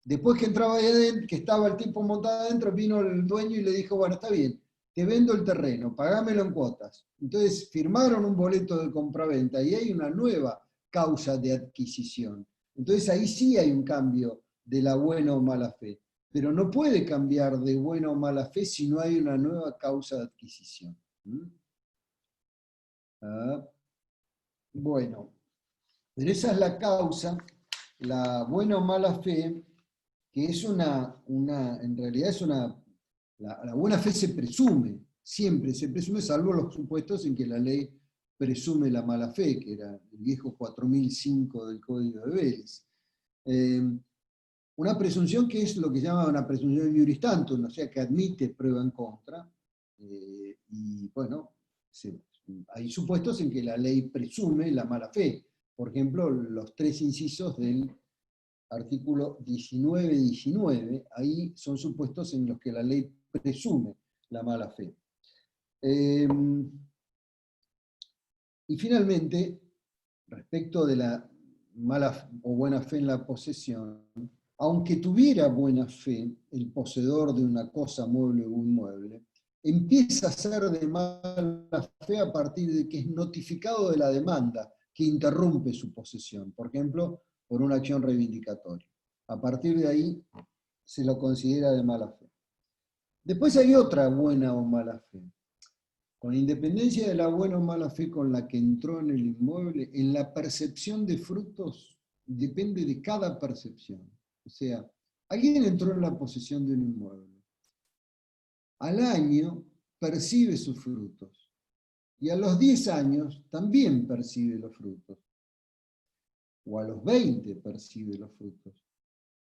Después que entraba ahí adentro, que estaba el tipo montado adentro, vino el dueño y le dijo, bueno, está bien, te vendo el terreno, pagámelo en cuotas. Entonces firmaron un boleto de compraventa y hay una nueva causa de adquisición. Entonces ahí sí hay un cambio de la buena o mala fe. Pero no puede cambiar de buena o mala fe si no hay una nueva causa de adquisición. Bueno, pero esa es la causa, la buena o mala fe, que es en realidad es la buena fe se presume, siempre se presume, salvo los supuestos en que la ley presume la mala fe, que era el viejo 4005 del Código de Vélez. Una presunción que es lo que se llama una presunción iuris tantum, o sea, que admite prueba en contra, y bueno, hay supuestos en que la ley presume la mala fe. Por ejemplo, los 3 incisos del artículo 19, ahí son supuestos en los que la ley presume la mala fe. Y finalmente, respecto de la mala o buena fe en la posesión, aunque tuviera buena fe el poseedor de una cosa mueble o inmueble, empieza a ser de mala fe a partir de que es notificado de la demanda que interrumpe su posesión, por ejemplo, por una acción reivindicatoria. A partir de ahí se lo considera de mala fe. Después hay otra buena o mala fe. Con independencia de la buena o mala fe con la que entró en el inmueble, en la percepción de frutos depende de cada percepción. O sea, alguien entró en la posesión de un inmueble. Al año percibe sus frutos. Y a los 10 años también percibe los frutos. O a los 20 percibe los frutos.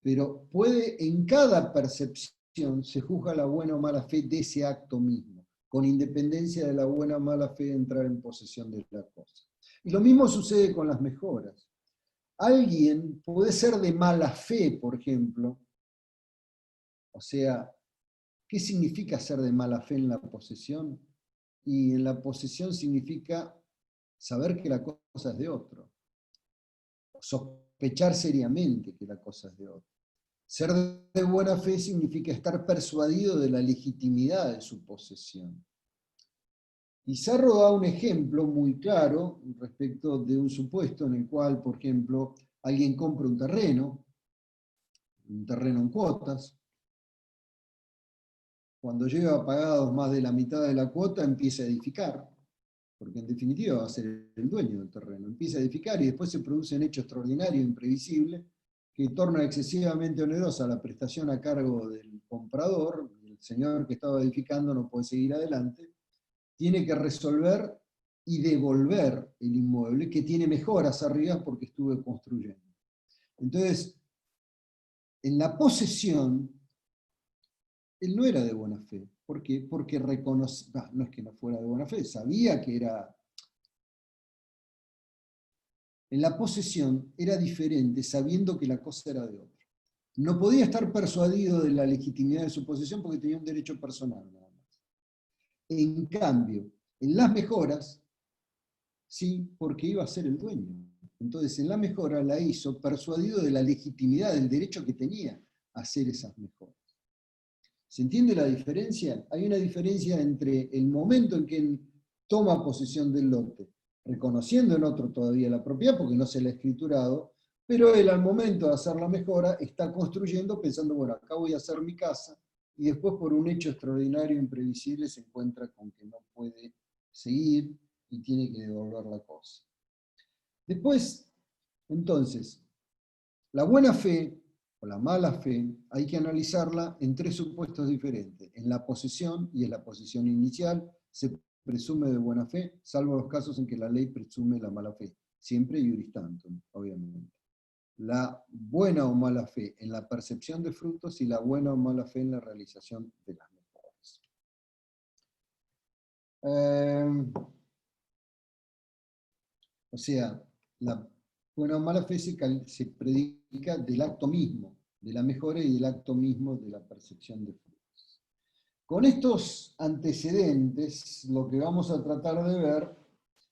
Pero en cada percepción se juzga la buena o mala fe de ese acto mismo, con independencia de la buena o mala fe de entrar en posesión de la cosa. Y lo mismo sucede con las mejoras. Alguien puede ser de mala fe, por ejemplo. O sea, ¿qué significa ser de mala fe en la posesión? Y en la posesión significa saber que la cosa es de otro. Sospechar seriamente que la cosa es de otro. Ser de buena fe significa estar persuadido de la legitimidad de su posesión. Pizarro da un ejemplo muy claro respecto de un supuesto en el cual, por ejemplo, alguien compra un terreno en cuotas. Cuando lleva pagados más de la mitad de la cuota, empieza a edificar, porque en definitiva va a ser el dueño del terreno. Empieza a edificar y después se produce un hecho extraordinario, imprevisible, que torna excesivamente onerosa la prestación a cargo del comprador. El señor que estaba edificando no puede seguir adelante, tiene que resolver y devolver el inmueble, que tiene mejoras arriba porque estuve construyendo. Entonces, en la posesión, él no era de buena fe. ¿Por qué? Porque reconocía, no es que no fuera de buena fe, sabía que era... En la posesión era diferente, sabiendo que la cosa era de otro. No podía estar persuadido de la legitimidad de su posesión porque tenía un derecho personal nada más. En cambio, en las mejoras, sí, porque iba a ser el dueño. Entonces, en la mejora la hizo persuadido de la legitimidad del derecho que tenía a hacer esas mejoras. ¿Se entiende la diferencia? Hay una diferencia entre el momento en que toma posesión del lote, reconociendo en otro todavía la propiedad porque no se le ha escriturado, pero él al momento de hacer la mejora está construyendo pensando, bueno, acá voy a hacer mi casa, y después por un hecho extraordinario, imprevisible, se encuentra con que no puede seguir y tiene que devolver la cosa. Después, entonces, la buena fe o la mala fe hay que analizarla en 3 supuestos diferentes. En la posesión y en la posesión inicial se presume de buena fe, salvo los casos en que la ley presume la mala fe. Siempre iuris tantum, obviamente. La buena o mala fe en la percepción de frutos y la buena o mala fe en la realización de las mejoras. O sea, la buena o mala fe se predica del acto mismo, de la mejora y del acto mismo de la percepción de frutos. Con estos antecedentes, lo que vamos a tratar de ver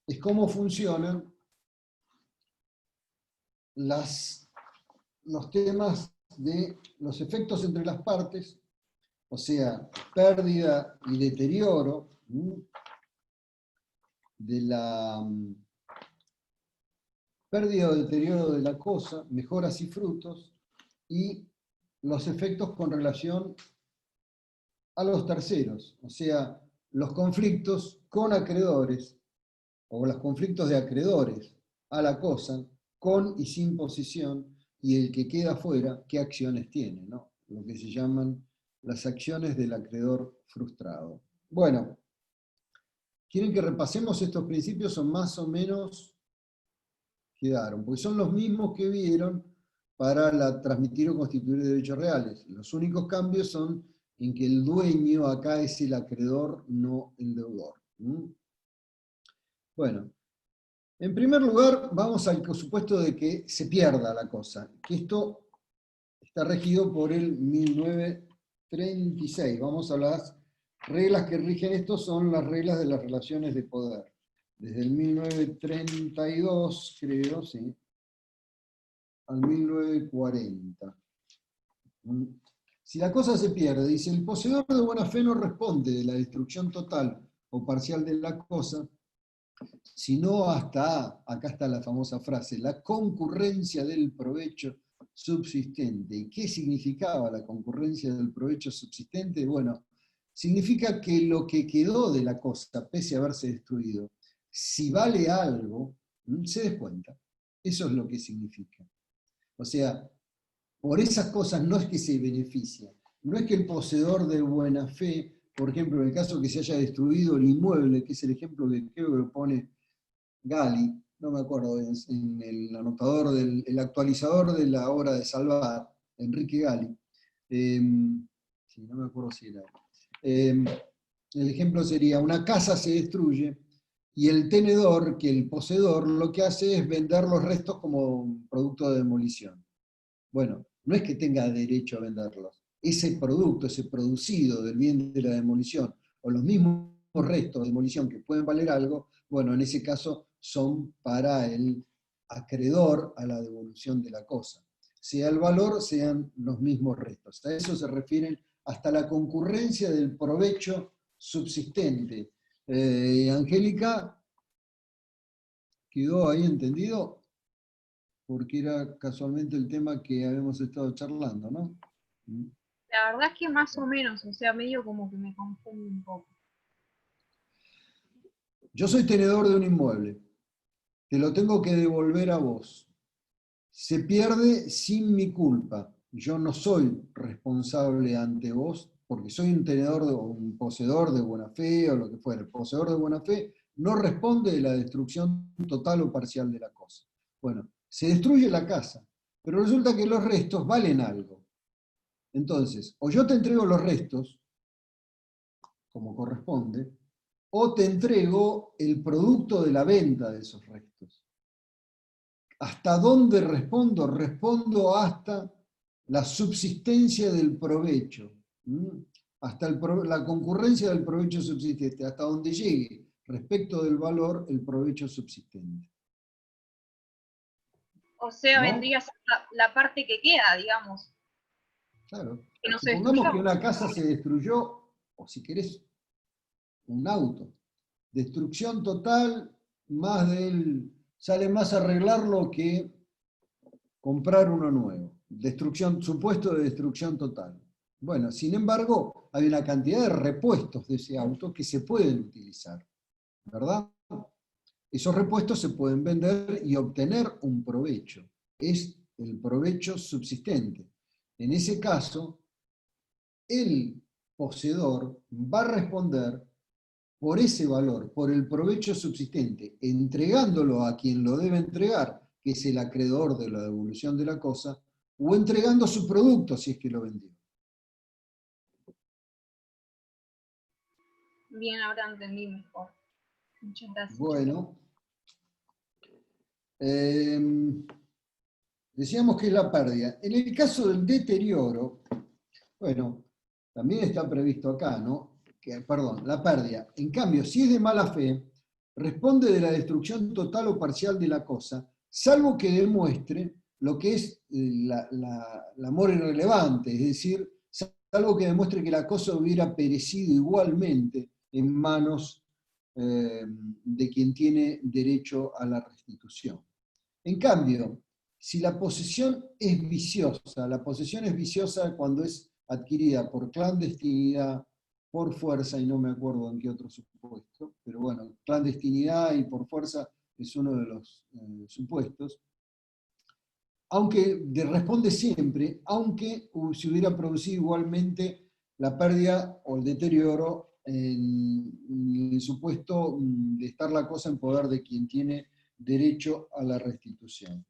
es cómo funcionan los temas de los efectos entre las partes, o sea, pérdida y deterioro de la pérdida o deterioro de la cosa, mejoras y frutos, y los efectos con relación a los terceros, o sea, los conflictos con acreedores, o los conflictos de acreedores, a la cosa, con y sin posesión, y el que queda fuera, ¿qué acciones tiene? ¿No? Lo que se llaman las acciones del acreedor frustrado. Bueno, ¿quieren que repasemos estos principios o más o menos quedaron? Porque son los mismos que vieron para transmitir o constituir derechos reales. Los únicos cambios son en que el dueño acá es el acreedor, no el deudor. Bueno, en primer lugar vamos al supuesto de que se pierda la cosa, que esto está regido por el 1936. Vamos a las reglas que rigen esto, son las reglas de las relaciones de poder. Desde el 1932, creo, sí, al 1940. Si la cosa se pierde, dice, el poseedor de buena fe no responde de la destrucción total o parcial de la cosa, sino hasta, acá está la famosa frase, la concurrencia del provecho subsistente. ¿Y qué significaba la concurrencia del provecho subsistente? Bueno, significa que lo que quedó de la cosa, pese a haberse destruido, si vale algo, se descuenta. Eso es lo que significa. O sea, por esas cosas no es que se beneficia, no es que el poseedor de buena fe, por ejemplo, en el caso que se haya destruido el inmueble, que es el ejemplo que creo que lo pone Gali, no me acuerdo, en el anotador, el actualizador de la obra de Salvat, Enrique Gali, sí, no me acuerdo si era. El ejemplo sería, una casa se destruye y el tenedor, que el poseedor, lo que hace es vender los restos como producto de demolición. Bueno, no es que tenga derecho a venderlos. Ese producto, ese producido del bien de la demolición, o los mismos restos de demolición que pueden valer algo, bueno, en ese caso son para el acreedor a la devolución de la cosa. Sea el valor, sean los mismos restos. A eso se refieren hasta la concurrencia del provecho subsistente. Angélica, ¿quedó ahí entendido? Porque era casualmente el tema que habíamos estado charlando, ¿no? La verdad es que más o menos, o sea, medio como que me confundo un poco. Yo soy tenedor de un inmueble, te lo tengo que devolver a vos. Se pierde sin mi culpa. Yo no soy responsable ante vos, porque soy un tenedor o un poseedor de buena fe o lo que fuera. El poseedor de buena fe no responde de la destrucción total o parcial de la cosa. Bueno, se destruye la casa, pero resulta que los restos valen algo. Entonces, o yo te entrego los restos, como corresponde, o te entrego el producto de la venta de esos restos. ¿Hasta dónde respondo? Respondo hasta la subsistencia del provecho, hasta la concurrencia del provecho subsistente, hasta donde llegue respecto del valor el provecho subsistente. O sea, ¿No? vendría a ser la parte que queda, digamos. Claro. Que no se Supongamos destruyó. que una casa se destruyó, o si querés, un auto. Destrucción total, sale más arreglarlo que comprar uno nuevo. Supuesto de destrucción total. Bueno, sin embargo, hay una cantidad de repuestos de ese auto que se pueden utilizar, ¿verdad? Esos repuestos se pueden vender y obtener un provecho. Es el provecho subsistente. En ese caso, el poseedor va a responder por ese valor, por el provecho subsistente, entregándolo a quien lo debe entregar, que es el acreedor de la devolución de la cosa, o entregando su producto si es que lo vendió. Bien, ahora entendí mejor. Muchas gracias. Bueno, decíamos que es la pérdida. En el caso del deterioro, bueno, también está previsto acá, ¿no? Perdón, la pérdida. En cambio, si es de mala fe, responde de la destrucción total o parcial de la cosa, salvo que demuestre lo que es el amor irrelevante, es decir, salvo que demuestre que la cosa hubiera perecido igualmente en manos de quien tiene derecho a la restitución. En cambio, si la posesión es viciosa cuando es adquirida por clandestinidad, por fuerza, y no me acuerdo en qué otro supuesto, pero bueno, clandestinidad y por fuerza es uno de los supuestos, aunque responde siempre, aunque se hubiera producido igualmente la pérdida o el deterioro en el supuesto de estar la cosa en poder de quien tiene derecho a la restitución.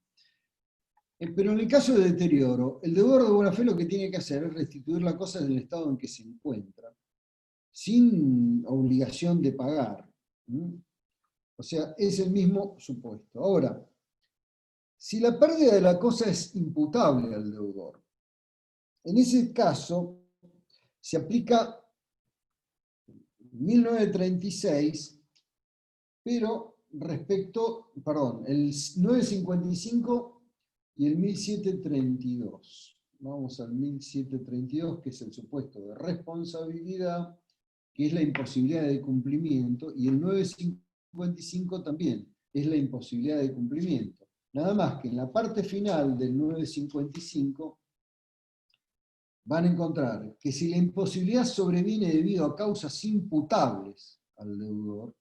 Pero en el caso de deterioro, el deudor de buena fe lo que tiene que hacer es restituir la cosa del estado en que se encuentra, sin obligación de pagar. O sea, es el mismo supuesto. Ahora, si la pérdida de la cosa es imputable al deudor, en ese caso se aplica 1936, pero respecto, perdón, el 955 y el 1732. Vamos al 1732, que es el supuesto de responsabilidad, que es la imposibilidad de cumplimiento, y el 955 también es la imposibilidad de cumplimiento. Nada más que en la parte final del 955 van a encontrar que si la imposibilidad sobreviene debido a causas imputables al deudor,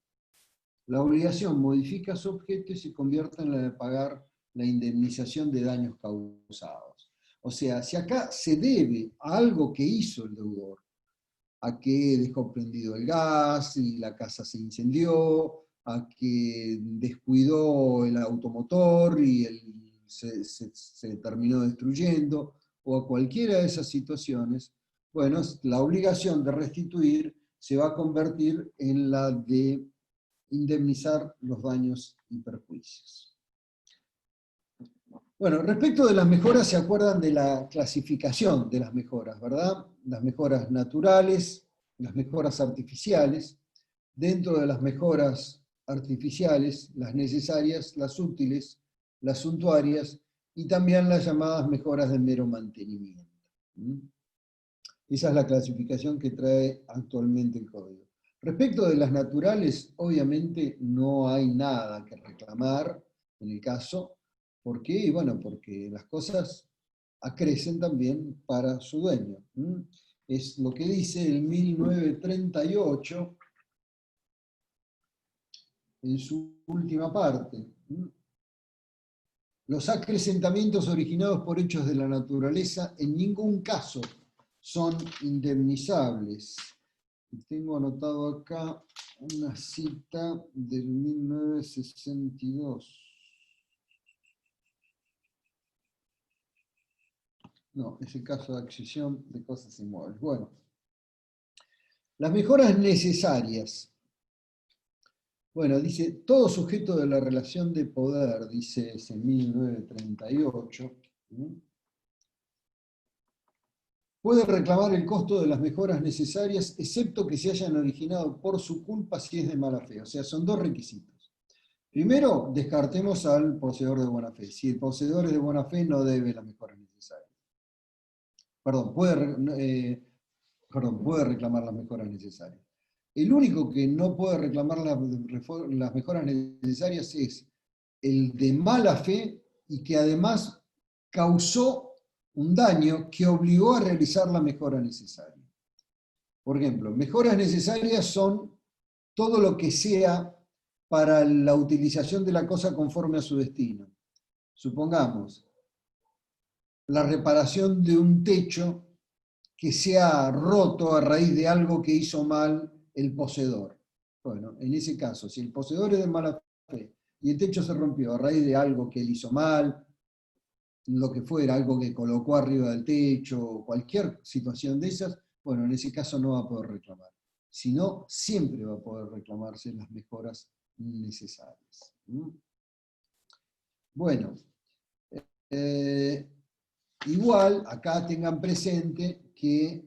la obligación modifica su objeto y se convierte en la de pagar la indemnización de daños causados. O sea, si acá se debe a algo que hizo el deudor, a que dejó prendido el gas y la casa se incendió, a que descuidó el automotor y se terminó destruyendo, o a cualquiera de esas situaciones, bueno, la obligación de restituir se va a convertir en la de indemnizar los daños y perjuicios. Bueno, respecto de las mejoras, se acuerdan de la clasificación de las mejoras, ¿verdad? Las mejoras naturales, las mejoras artificiales. Dentro de las mejoras artificiales, las necesarias, las útiles, las suntuarias, y también las llamadas mejoras de mero mantenimiento. Esa es la clasificación que trae actualmente el código. Respecto de las naturales, obviamente no hay nada que reclamar en el caso. ¿Por qué? Bueno, porque las cosas acrecen también para su dueño. Es lo que dice el 1938 en su última parte. Los acrecentamientos originados por hechos de la naturaleza en ningún caso son indemnizables. Tengo anotado acá una cita del 1962. No, es el caso de adquisición de cosas inmuebles. Bueno, las mejoras necesarias. Bueno, dice, todo sujeto de la relación de poder, dice ese 1938, puede reclamar el costo de las mejoras necesarias, excepto que se hayan originado por su culpa si es de mala fe. O sea, son dos requisitos. Primero, descartemos al poseedor de buena fe. Si el poseedor es de buena fe, no debe las mejoras necesarias. Perdón, puede reclamar las mejoras necesarias. El único que no puede reclamar las mejoras necesarias es el de mala fe y que además causó un daño que obligó a realizar la mejora necesaria. Por ejemplo, mejoras necesarias son todo lo que sea para la utilización de la cosa conforme a su destino. Supongamos, la reparación de un techo que se ha roto a raíz de algo que hizo mal el poseedor. Bueno, en ese caso, si el poseedor es de mala fe y el techo se rompió a raíz de algo que él hizo mal, lo que fuera, algo que colocó arriba del techo, cualquier situación de esas, bueno, en ese caso no va a poder reclamar. Si no, siempre va a poder reclamarse las mejoras necesarias. Bueno, igual, acá tengan presente que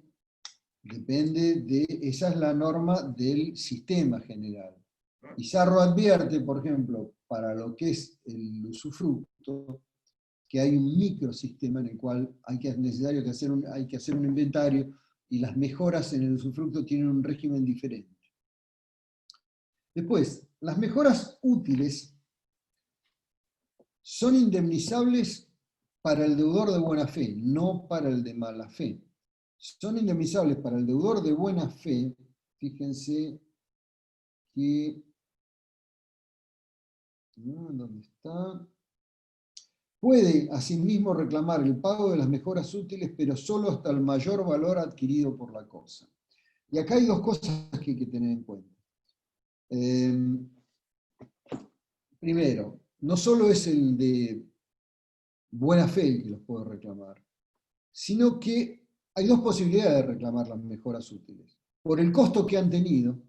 depende de, esa es la norma del sistema general. Pizarro advierte, por ejemplo, para lo que es el usufructo, que hay un microsistema en el cual hay que hacer un inventario y las mejoras en el usufructo tienen un régimen diferente. Después, las mejoras útiles son indemnizables para el deudor de buena fe, no para el de mala fe. Son indemnizables para el deudor de buena fe, fíjense que ¿Dónde está? Puede asimismo reclamar el pago de las mejoras útiles, pero solo hasta el mayor valor adquirido por la cosa. Y acá hay dos cosas que hay que tener en cuenta. Primero, no solo es el de buena fe el que los puede reclamar, sino que hay dos posibilidades de reclamar las mejoras útiles. Por el costo que han tenido,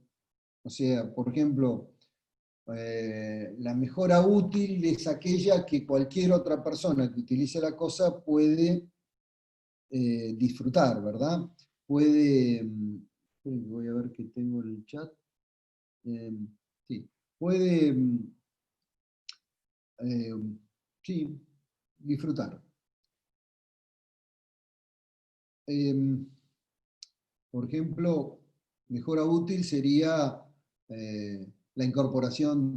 o sea, por ejemplo, la mejora útil es aquella que cualquier otra persona que utilice la cosa puede disfrutar, ¿verdad? Puede, voy a ver que tengo el chat, sí, puede, sí, disfrutar. Por ejemplo, mejora útil sería la incorporación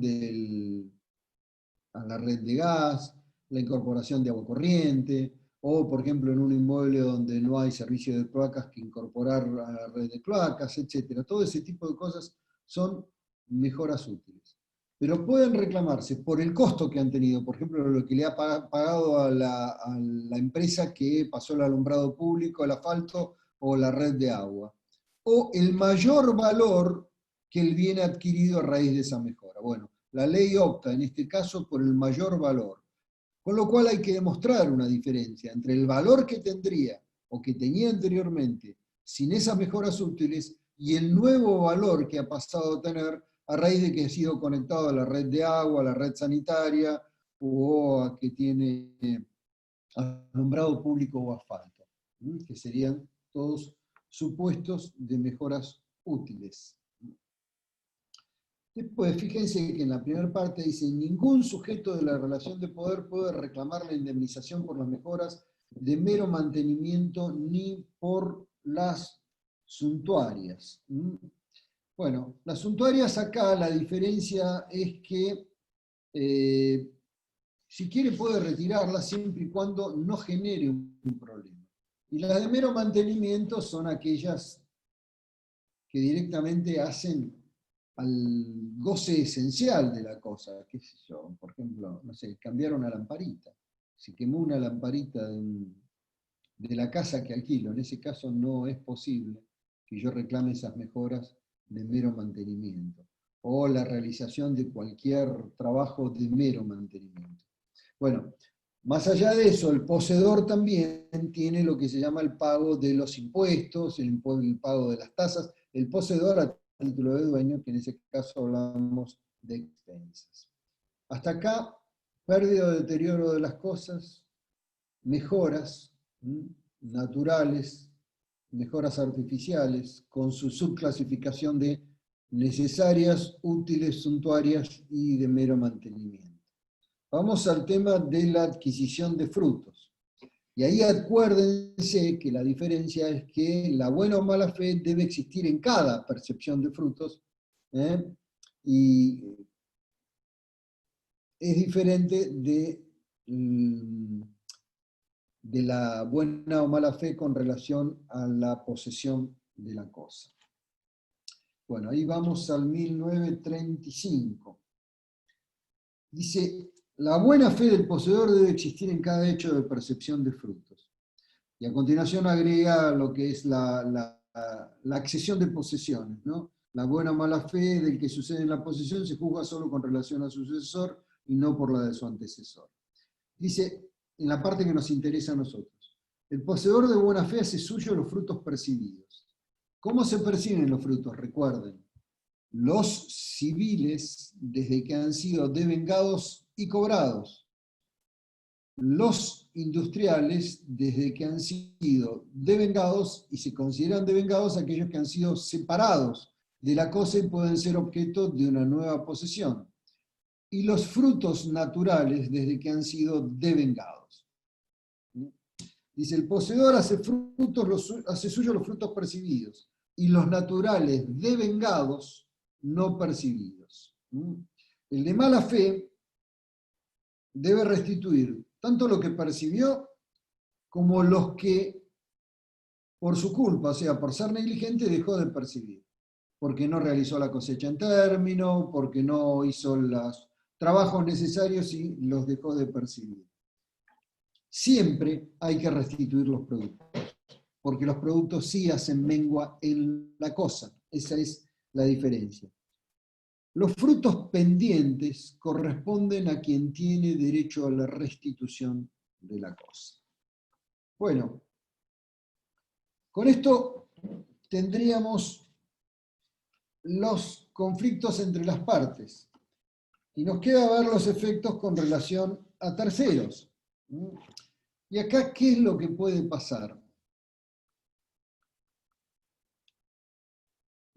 a la red de gas, la incorporación de agua corriente, o por ejemplo en un inmueble donde no hay servicio de cloacas que incorporar a la red de cloacas, etc. Todo ese tipo de cosas son mejoras útiles. Pero pueden reclamarse por el costo que han tenido, por ejemplo, lo que le ha pagado a la empresa que pasó el alumbrado público, el asfalto o la red de agua, o el mayor valor que el bien adquirido a raíz de esa mejora. Bueno, la ley opta en este caso por el mayor valor, con lo cual hay que demostrar una diferencia entre el valor que tendría o que tenía anteriormente sin esas mejoras útiles y el nuevo valor que ha pasado a tener a raíz de que ha sido conectado a la red de agua, a la red sanitaria o a que tiene alumbrado público o asfalto, que serían todos supuestos de mejoras útiles. Después, fíjense que en la primera parte dice, ningún sujeto de la relación de poder puede reclamar la indemnización por las mejoras de mero mantenimiento ni por las suntuarias. Bueno, las suntuarias acá la diferencia es que si quiere puede retirarlas siempre y cuando no genere un problema. Y las de mero mantenimiento son aquellas que directamente hacen al goce esencial de la cosa, qué sé yo, por ejemplo, no sé, cambiar una lamparita, se quemó una lamparita de la casa que alquilo, en ese caso no es posible que yo reclame esas mejoras de mero mantenimiento, o la realización de cualquier trabajo de mero mantenimiento. Bueno, más allá de eso, el poseedor también tiene lo que se llama el pago de los impuestos, el pago de las tasas, el poseedor a título de dueño, que en ese caso hablamos de expensas. Hasta acá, pérdida o deterioro de las cosas, mejoras naturales, mejoras artificiales, con su subclasificación de necesarias, útiles, suntuarias y de mero mantenimiento. Vamos al tema de la adquisición de frutos. Y ahí acuérdense que la diferencia es que la buena o mala fe debe existir en cada percepción de frutos, y es diferente de la buena o mala fe con relación a la posesión de la cosa. Bueno, ahí vamos al 1935. Dice, la buena fe del poseedor debe existir en cada hecho de percepción de frutos. Y a continuación agrega lo que es la accesión de posesiones, ¿no? La buena o mala fe del que sucede en la posesión se juzga solo con relación a su sucesor y no por la de su antecesor. Dice, en la parte que nos interesa a nosotros, el poseedor de buena fe hace suyo los frutos percibidos. ¿Cómo se perciben los frutos? Recuerden, los civiles desde que han sido devengados y cobrados. Los industriales desde que han sido devengados y se consideran devengados aquellos que han sido separados de la cosa y pueden ser objeto de una nueva posesión. Y los frutos naturales desde que han sido devengados. Dice, el poseedor hace suyo los frutos percibidos y los naturales devengados no percibidos. El de mala fe debe restituir tanto lo que percibió como los que por su culpa, o sea, por ser negligente, dejó de percibir. Porque no realizó la cosecha en término, porque no hizo trabajos necesarios y los dejó de percibir. Siempre hay que restituir los productos, porque los productos sí hacen mengua en la cosa. Esa es la diferencia. Los frutos pendientes corresponden a quien tiene derecho a la restitución de la cosa. Bueno, con esto tendríamos los conflictos entre las partes. Y nos queda ver los efectos con relación a terceros. Y acá, ¿qué es lo que puede pasar?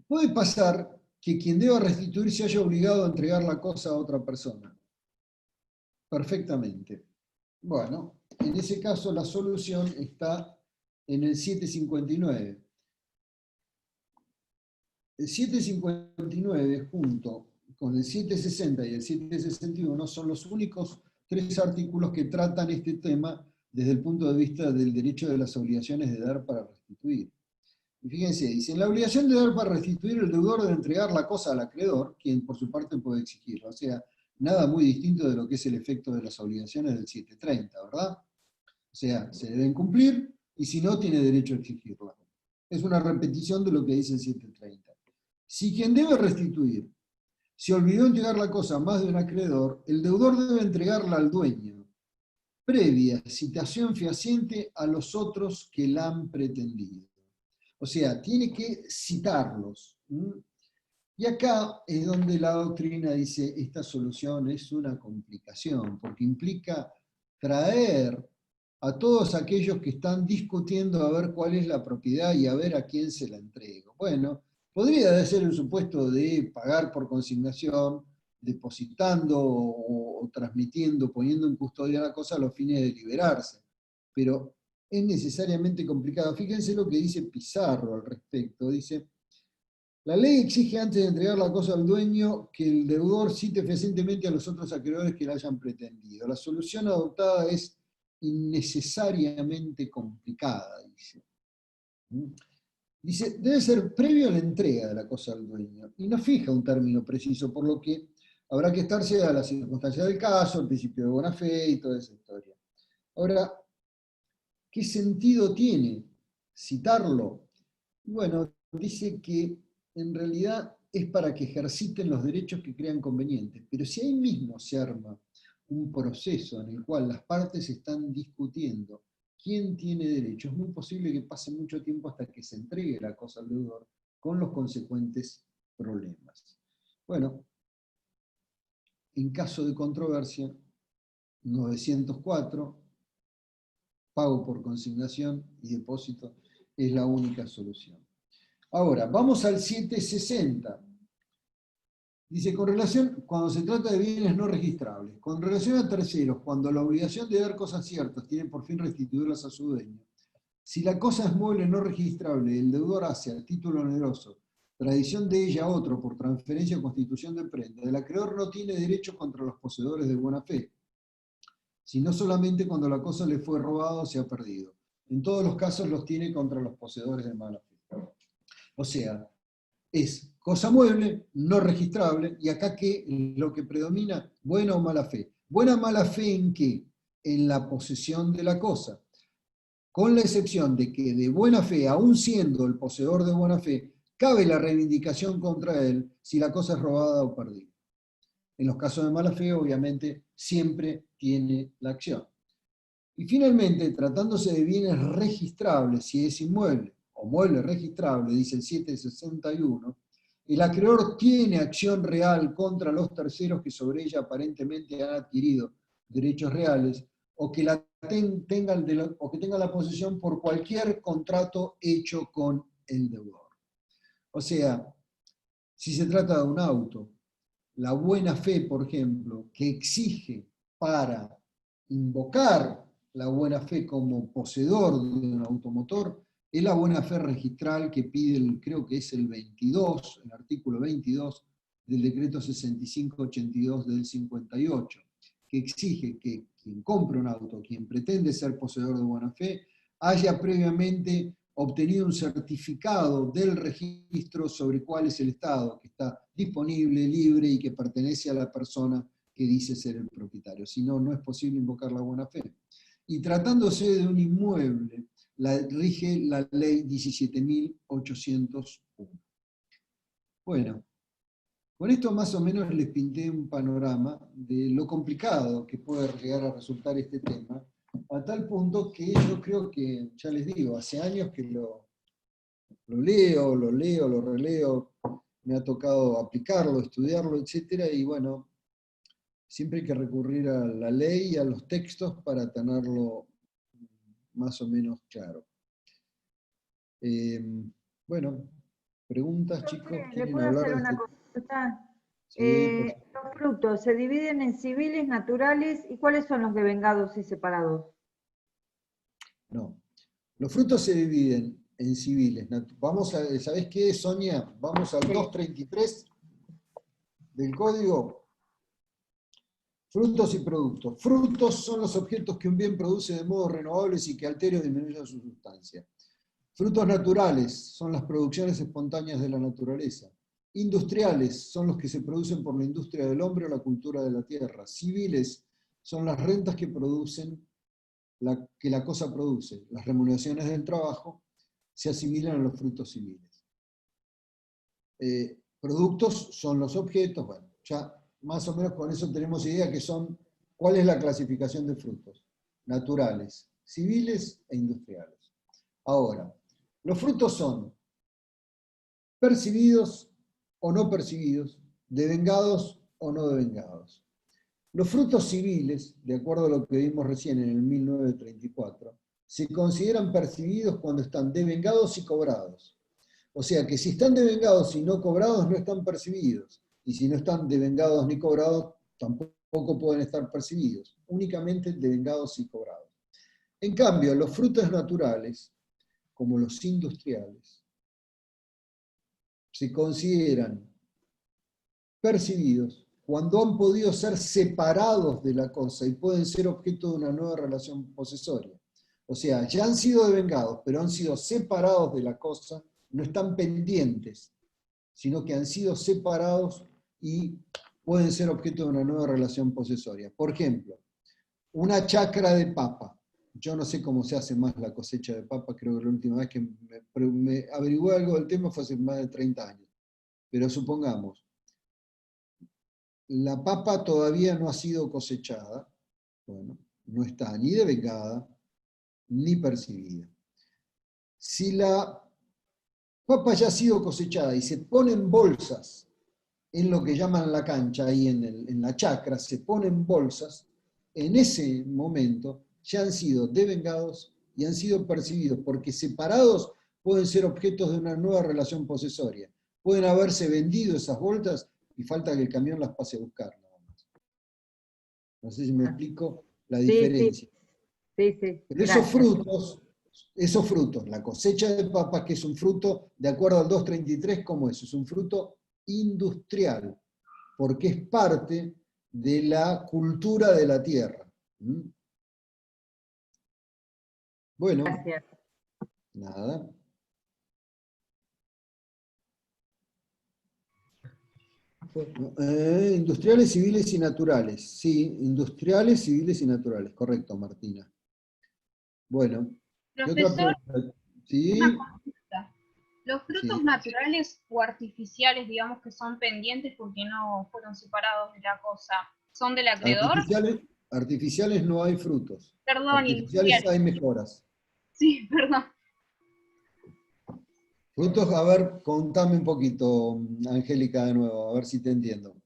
Puede pasar que quien deba restituir se haya obligado a entregar la cosa a otra persona. Perfectamente. Bueno, en ese caso la solución está en el 759. El 759 junto con el 760 y el 761 son los únicos 3 artículos que tratan este tema desde el punto de vista del derecho de las obligaciones de dar para restituir. Y fíjense, dice, en la obligación de dar para restituir, el deudor debe entregar la cosa al acreedor, quien por su parte puede exigirla. O sea, nada muy distinto de lo que es el efecto de las obligaciones del 730, ¿verdad? O sea, se deben cumplir, y si no, tiene derecho a exigirla. Es una repetición de lo que dice el 730. Si quien debe restituir se olvidó entregar la cosa a más de un acreedor, el deudor debe entregarla al dueño, previa citación fehaciente a los otros que la han pretendido. O sea, tiene que citarlos. Y acá es donde la doctrina dice, esta solución es una complicación, porque implica traer a todos aquellos que están discutiendo a ver cuál es la propiedad y a ver a quién se la entrego. Bueno, podría ser el supuesto de pagar por consignación, depositando o transmitiendo, poniendo en custodia la cosa a los fines de liberarse. Pero es necesariamente complicado. Fíjense lo que dice Pizarro al respecto. Dice, la ley exige antes de entregar la cosa al dueño que el deudor cite fehacientemente a los otros acreedores que la hayan pretendido. La solución adoptada es innecesariamente complicada, dice. Dice, debe ser previo a la entrega de la cosa al dueño. Y no fija un término preciso, por lo que habrá que estarse a las circunstancias del caso, el principio de buena fe y toda esa historia. Ahora, ¿qué sentido tiene citarlo? Bueno, dice que en realidad es para que ejerciten los derechos que crean convenientes, pero si ahí mismo se arma un proceso en el cual las partes están discutiendo quién tiene derecho, es muy posible que pase mucho tiempo hasta que se entregue la cosa al deudor, con los consecuentes problemas. Bueno, en caso de controversia, 904, pago por consignación y depósito es la única solución. Ahora, vamos al 760. Dice, con relación, cuando se trata de bienes no registrables, con relación a terceros, cuando la obligación de dar cosas ciertas tiene por fin restituirlas a su dueño, si la cosa es mueble no registrable y el deudor hace al título oneroso tradición de ella a otro por transferencia o constitución de prenda, el acreedor no tiene derecho contra los poseedores de buena fe, sino solamente cuando la cosa le fue robada o se ha perdido. En todos los casos los tiene contra los poseedores de mala fe. O sea, es cosa mueble, no registrable, y acá ¿qué es lo que predomina? Buena o mala fe. ¿Buena o mala fe en qué? En la posesión de la cosa. Con la excepción de que de buena fe, aun siendo el poseedor de buena fe, cabe la reivindicación contra él si la cosa es robada o perdida. En los casos de mala fe, obviamente, siempre tiene la acción. Y finalmente, tratándose de bienes registrables, si es inmueble o mueble registrable, dice el 761, el acreedor tiene acción real contra los terceros que sobre ella aparentemente han adquirido derechos reales o que tengan la posesión por cualquier contrato hecho con el deudor. O sea, si se trata de un auto, la buena fe, por ejemplo, que exige para invocar la buena fe como poseedor de un automotor, es la buena fe registral que pide, creo que es el 22, el artículo 22 del decreto 6582 del 58, que exige que quien compre un auto, quien pretende ser poseedor de buena fe, haya previamente obtenido un certificado del registro sobre cuál es el estado, que está disponible, libre y que pertenece a la persona que dice ser el propietario, si no, no es posible invocar la buena fe. Y tratándose de un inmueble, rige la ley 17.801. Bueno, con esto más o menos les pinté un panorama de lo complicado que puede llegar a resultar este tema, a tal punto que yo creo que, ya les digo, hace años que lo leo, lo releo, me ha tocado aplicarlo, estudiarlo, etc. Y bueno, siempre hay que recurrir a la ley y a los textos para tenerlo más o menos claro. Bueno, preguntas, chicos, ¿Le ¿quieren puedo hablar hacer de una este? consulta? Sí, Los frutos se dividen en civiles, naturales, ¿y cuáles son los devengados y separados? no. Los frutos se dividen en civiles. Vamos a, ¿sabés qué, Sonia? Vamos al 233 del código. Frutos y productos. Frutos son los objetos que un bien produce de modo renovables y que altera o disminuya su sustancia. Frutos naturales son las producciones espontáneas de la naturaleza. Industriales son los que se producen por la industria del hombre o la cultura de la tierra. Civiles son las rentas que producen, que la cosa produce. Las remuneraciones del trabajo se asimilan a los frutos civiles. Productos son los objetos, bueno, ya más o menos con eso tenemos idea que son, ¿cuál es la clasificación de frutos? Naturales, civiles e industriales. Ahora, los frutos son percibidos o no percibidos, devengados o no devengados. Los frutos civiles, de acuerdo a lo que vimos recién en el 1934, se consideran percibidos cuando están devengados y cobrados. O sea que si están devengados y no cobrados, no están percibidos. Y si no están devengados ni cobrados, tampoco pueden estar percibidos. Únicamente devengados y cobrados. En cambio, los frutos naturales, como los industriales, se consideran percibidos cuando han podido ser separados de la cosa y pueden ser objeto de una nueva relación posesoria. O sea, ya han sido devengados, pero han sido separados de la cosa, no están pendientes, sino que han sido separados y pueden ser objeto de una nueva relación posesoria. Por ejemplo, una chacra de papa. Yo no sé cómo se hace más la cosecha de papa, creo que la última vez que me averigué algo del tema fue hace más de 30 años. Pero supongamos, la papa todavía no ha sido cosechada, bueno, no está ni devengada ni percibida. Si la papa ya ha sido cosechada y se ponen bolsas en lo que llaman la cancha, ahí en la chacra, se ponen bolsas, en ese momento ya han sido devengados y han sido percibidos, porque separados pueden ser objetos de una nueva relación posesoria. Pueden haberse vendido esas bolsas y falta que el camión las pase a buscar, nada más. No sé si me explico la diferencia. Sí. Pero esos frutos, la cosecha de papas, que es un fruto, de acuerdo al 233, ¿cómo es? Es un fruto industrial, porque es parte de la cultura de la tierra. Bueno, Gracias. nada. Industriales, civiles y naturales. Sí, industriales, civiles y naturales. Correcto, Martina. Bueno, ¿qué otra Profesor, pregunta? ¿Sí? una consulta. Los frutos Sí. naturales o artificiales, digamos que son pendientes porque no fueron separados de la cosa, ¿son del acreedor? Artificiales no hay frutos. Perdón, Artificiales industriales. hay mejoras. Sí, perdón. Frutos, a ver, contame un poquito, Angélica, de nuevo, a ver si te entiendo.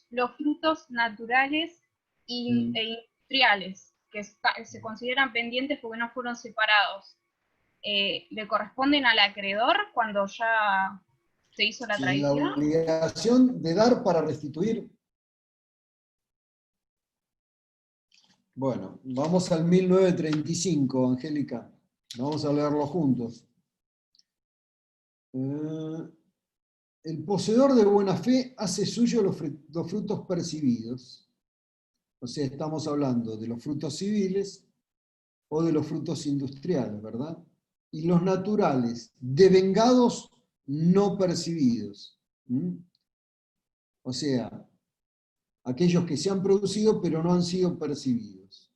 Los frutos naturales e industriales, que se consideran pendientes porque no fueron separados, ¿le corresponden al acreedor cuando ya se hizo la Sí, la tradición? obligación de dar para restituir. Bueno, vamos al 1935, Angélica. Vamos a leerlo juntos. El poseedor de buena fe hace suyo los frutos percibidos. O sea, estamos hablando de los frutos civiles o de los frutos industriales, ¿verdad? Y los naturales, devengados, no percibidos. O sea, aquellos que se han producido pero no han sido percibidos.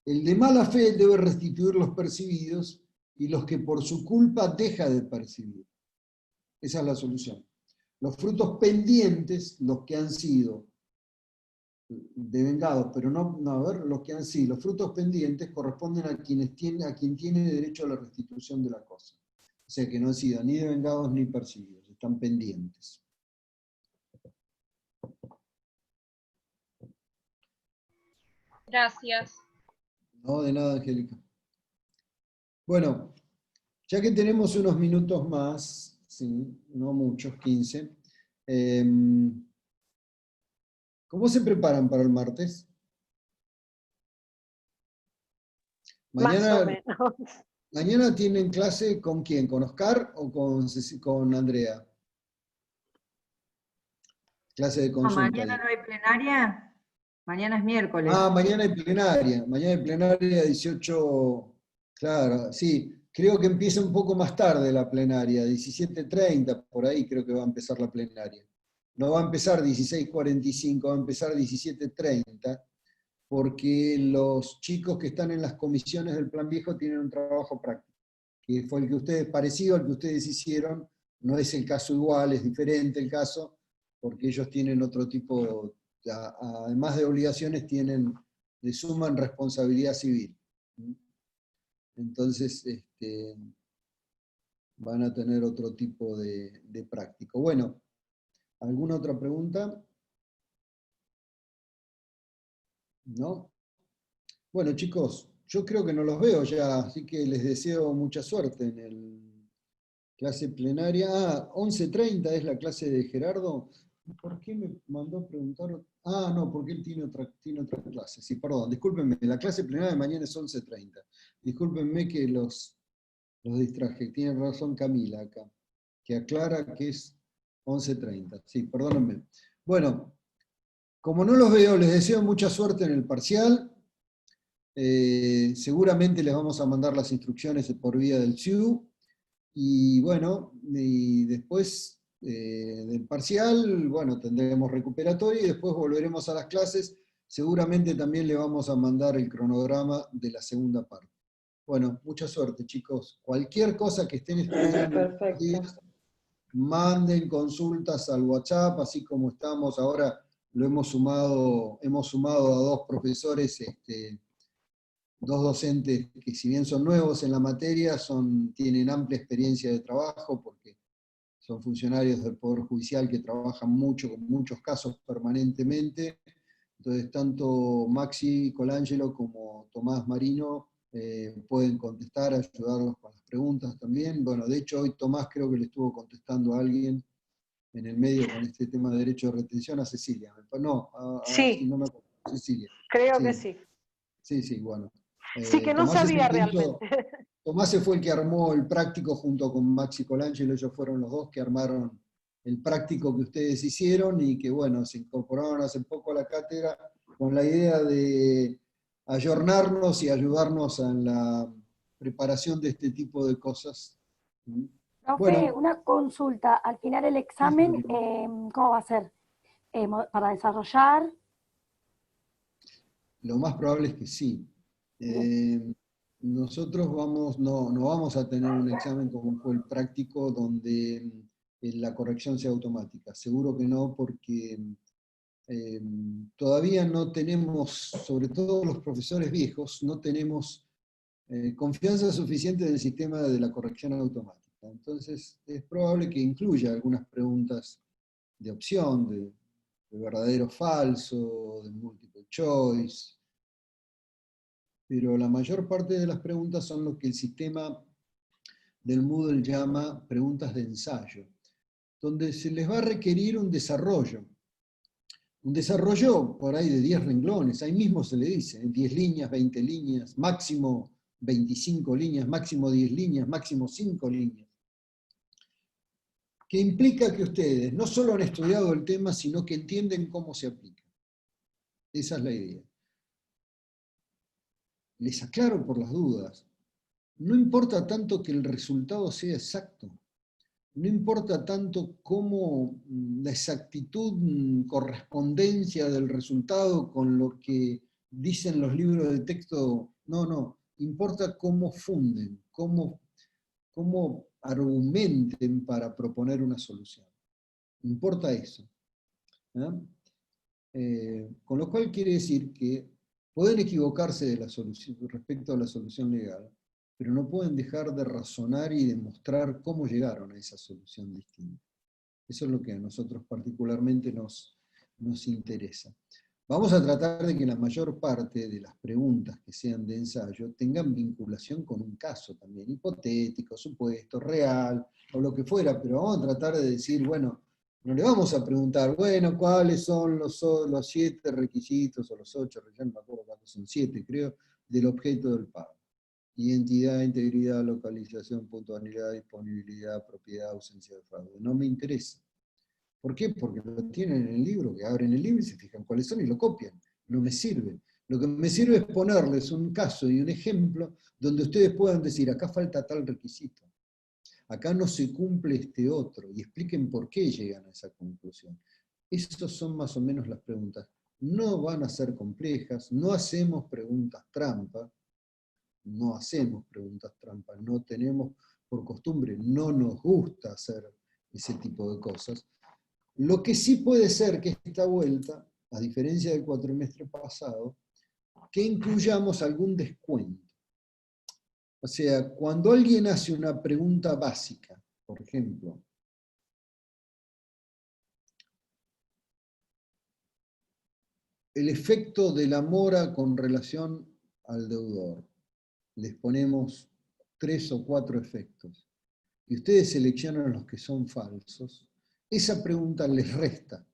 El de mala fe debe restituir los percibidos y los que por su culpa deja de percibir. Esa es la solución. Los frutos pendientes, los que han sido devengados, pero los que han sido, los frutos pendientes corresponden a quien tiene derecho a la restitución de la cosa. O sea que no han sido ni devengados ni percibidos, están pendientes. Gracias. No, de nada, Angélica. Bueno, ya que tenemos unos minutos más, sí, no muchos, 15, ¿cómo se preparan para el martes? Más o menos. ¿Mañana tienen clase con quién? ¿Con Oscar o con Andrea? Clase de consulta. Mañana no hay plenaria, mañana es miércoles. Ah, mañana hay plenaria. Mañana hay plenaria 18, claro, sí. Creo que empieza un poco más tarde la plenaria, 17:30, por ahí creo que va a empezar la plenaria. No va a empezar 16:45, va a empezar 17:30, porque los chicos que están en las comisiones del Plan Viejo tienen un trabajo práctico, que fue el que ustedes, parecido al que ustedes hicieron, no es el caso igual, es diferente el caso, porque ellos tienen otro tipo, además de obligaciones, le suman responsabilidad civil. Entonces, van a tener otro tipo de práctico. Bueno, ¿alguna otra pregunta? ¿No? Bueno, chicos, yo creo que no los veo ya, así que les deseo mucha suerte en el clase plenaria. Ah, 11:30 es la clase de Gerardo. ¿Por qué me mandó a preguntar? Ah, no, porque él tiene otra clase. Sí, perdón, discúlpenme, la clase plenaria de mañana es 11:30. Discúlpenme que los distraje. Tiene razón Camila acá, que aclara que es 11:30. Sí, perdónenme. Bueno, como no los veo, les deseo mucha suerte en el parcial. Seguramente les vamos a mandar las instrucciones por vía del CIU. Y bueno, y después del parcial, bueno, tendremos recuperatorio y después volveremos a las clases. Seguramente también le vamos a mandar el cronograma de la segunda parte. Bueno, mucha suerte, chicos. Cualquier cosa que estén estudiando, Perfecto. manden consultas al WhatsApp, así como estamos ahora, lo hemos sumado a dos profesores, dos docentes que si bien son nuevos en la materia, tienen amplia experiencia de trabajo, porque son funcionarios del Poder Judicial que trabajan mucho, con muchos casos permanentemente. Entonces, tanto Maxi Colangelo como Tomás Marino pueden contestar, ayudarlos con las preguntas también. Bueno, de hecho, hoy Tomás creo que le estuvo contestando a alguien en el medio con este tema de derecho de retención a Cecilia. No, Sí, no me acuerdo, Cecilia. creo Sí, que sí. sí, bueno. Sí, que no Tomás sabía realmente. Tomás fue el que armó el práctico junto con Maxi Colangelo, ellos fueron los dos que armaron el práctico que ustedes hicieron y que, bueno, se incorporaron hace poco a la cátedra con la idea de ayornarnos y ayudarnos en la preparación de este tipo de cosas. Profe, Bueno, una consulta. Al final el examen, ¿cómo va a ser? ¿Para desarrollar? lo más probable es que sí. Nosotros no vamos a tener un examen como fue el práctico donde la corrección sea automática. Seguro que no, porque todavía no tenemos, sobre todo los profesores viejos, no tenemos confianza suficiente en el sistema de la corrección automática. Entonces es probable que incluya algunas preguntas de opción, de verdadero o falso, de multiple choice, pero la mayor parte de las preguntas son lo que el sistema del Moodle llama preguntas de ensayo, donde se les va a requerir un desarrollo por ahí de 10 renglones, ahí mismo se le dice, 10 líneas, 20 líneas, máximo 25 líneas, máximo 10 líneas, máximo 5 líneas, que implica que ustedes no solo han estudiado el tema, sino que entienden cómo se aplica. Esa es la idea. Les aclaro por las dudas, no importa tanto que el resultado sea exacto, no importa tanto cómo la exactitud, correspondencia del resultado con lo que dicen los libros de texto, no, importa cómo funden, cómo argumenten para proponer una solución. Importa eso. Con lo cual quiere decir que pueden equivocarse de la solución, respecto a la solución legal, pero no pueden dejar de razonar y demostrar cómo llegaron a esa solución distinta. Eso es lo que a nosotros particularmente nos interesa. Vamos a tratar de que la mayor parte de las preguntas que sean de ensayo tengan vinculación con un caso también, hipotético, supuesto, real, o lo que fuera, pero vamos a tratar de decir, bueno, no le vamos a preguntar, bueno, ¿cuáles son los 7 requisitos, o los 8, ya no me acuerdo cuántos son, 7 creo, del objeto del pago? Identidad, integridad, localización, puntualidad, disponibilidad, propiedad, ausencia de fraude. No me interesa. ¿Por qué? Porque lo tienen en el libro, que abren el libro y se fijan cuáles son y lo copian. No me sirve. Lo que me sirve es ponerles un caso y un ejemplo donde ustedes puedan decir, acá falta tal requisito, acá no se cumple este otro, y expliquen por qué llegan a esa conclusión. Esas son más o menos las preguntas. No van a ser complejas, no hacemos preguntas trampa, no tenemos por costumbre, no nos gusta hacer ese tipo de cosas. Lo que sí puede ser que esta vuelta, a diferencia del cuatrimestre pasado, que incluyamos algún descuento. O sea, cuando alguien hace una pregunta básica, por ejemplo, el efecto de la mora con relación al deudor, les ponemos 3 o 4 efectos, y ustedes seleccionan los que son falsos, esa pregunta les resta.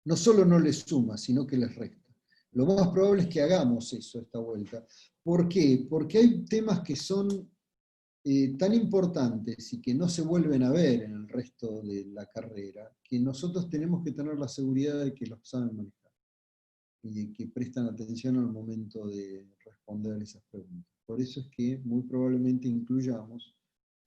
No solo no les suma, sino que les resta. Lo más probable es que hagamos eso esta vuelta. ¿Por qué? Porque hay temas que son tan importantes y que no se vuelven a ver en el resto de la carrera, que nosotros tenemos que tener la seguridad de que los saben manejar y de que prestan atención al momento de responder esas preguntas. Por eso es que muy probablemente incluyamos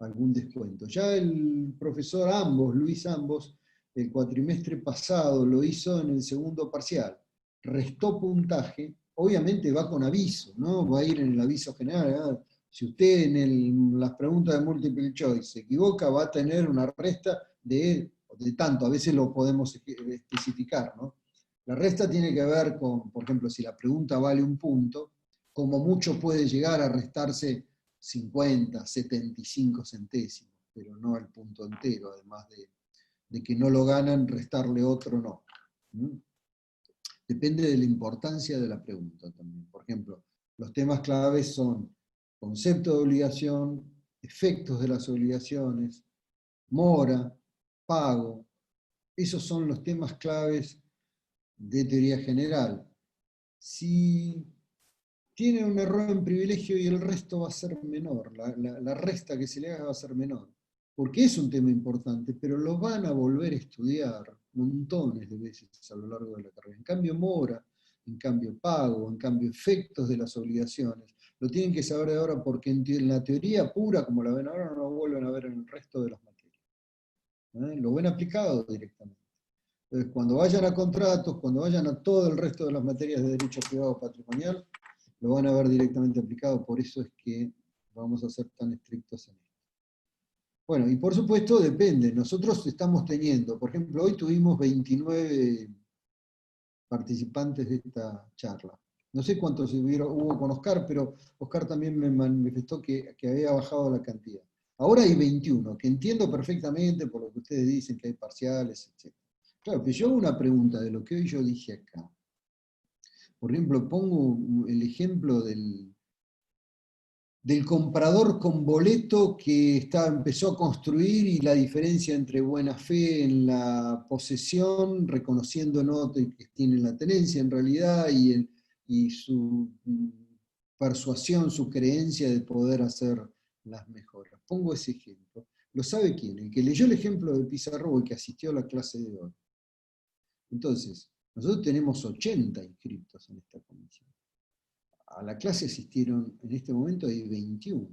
algún descuento. Ya el profesor Luis Ambos, el cuatrimestre pasado lo hizo en el segundo parcial. Restó puntaje, obviamente va con aviso, ¿no? Va a ir en el aviso general. Si usted en las preguntas de multiple choice se equivoca, va a tener una resta de tanto, a veces lo podemos especificar, ¿no? La resta tiene que ver con, por ejemplo, si la pregunta vale 1 punto, como mucho puede llegar a restarse 50, 75 centésimos, pero no el punto entero, además de que no lo ganan, restarle otro no. Depende de la importancia de la pregunta también. Por ejemplo, los temas claves son concepto de obligación, efectos de las obligaciones, mora, pago. Esos son los temas claves de teoría general. Si tiene un error en privilegio y el resto va a ser menor, la resta que se le haga va a ser menor, porque es un tema importante, pero lo van a volver a estudiar montones de veces a lo largo de la carrera. En cambio mora, en cambio pago, en cambio efectos de las obligaciones, lo tienen que saber de ahora porque en la teoría pura, como la ven ahora, no lo vuelven a ver en el resto de las materias. Lo ven aplicado directamente. Entonces, cuando vayan a contratos, cuando vayan a todo el resto de las materias de derecho privado patrimonial, lo van a ver directamente aplicado, por eso es que vamos a ser tan estrictos en esto. Bueno, y por supuesto depende, nosotros estamos teniendo, por ejemplo, hoy tuvimos 29 participantes de esta charla. No sé cuántos hubo con Oscar, pero Oscar también me manifestó que había bajado la cantidad. Ahora hay 21, que entiendo perfectamente por lo que ustedes dicen, que hay parciales, etc. Claro, pero yo hago una pregunta de lo que hoy yo dije acá. Por ejemplo, pongo el ejemplo del comprador con boleto que empezó a construir y la diferencia entre buena fe en la posesión, reconociendo no que tienen la tenencia en realidad, y su persuasión, su creencia de poder hacer las mejoras. Pongo ese ejemplo. ¿Lo sabe quién? El que leyó el ejemplo de Pizarro y que asistió a la clase de hoy. Entonces, nosotros tenemos 80 inscritos en esta comisión. A la clase asistieron, en este momento hay 21.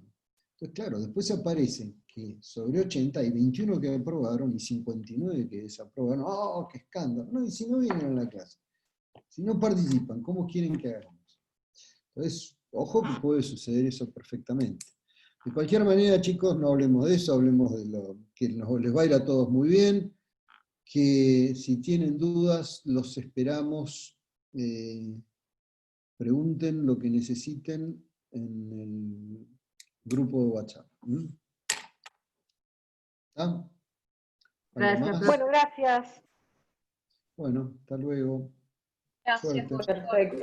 Entonces, claro, después aparecen que sobre 80 hay 21 que aprobaron y 59 que desaprobaron. ¡Oh, qué escándalo! No, y si no vienen a la clase, si no participan, ¿cómo quieren que hagamos? Entonces, ojo que puede suceder eso perfectamente. De cualquier manera, chicos, no hablemos de eso, hablemos de lo que les va a ir a todos muy bien, que si tienen dudas, los esperamos, pregunten lo que necesiten en el grupo de WhatsApp. ¿Está? ¿Algo Gracias, más? profe. Bueno, gracias. Bueno, hasta luego. Gracias Suerte. por Perfecto.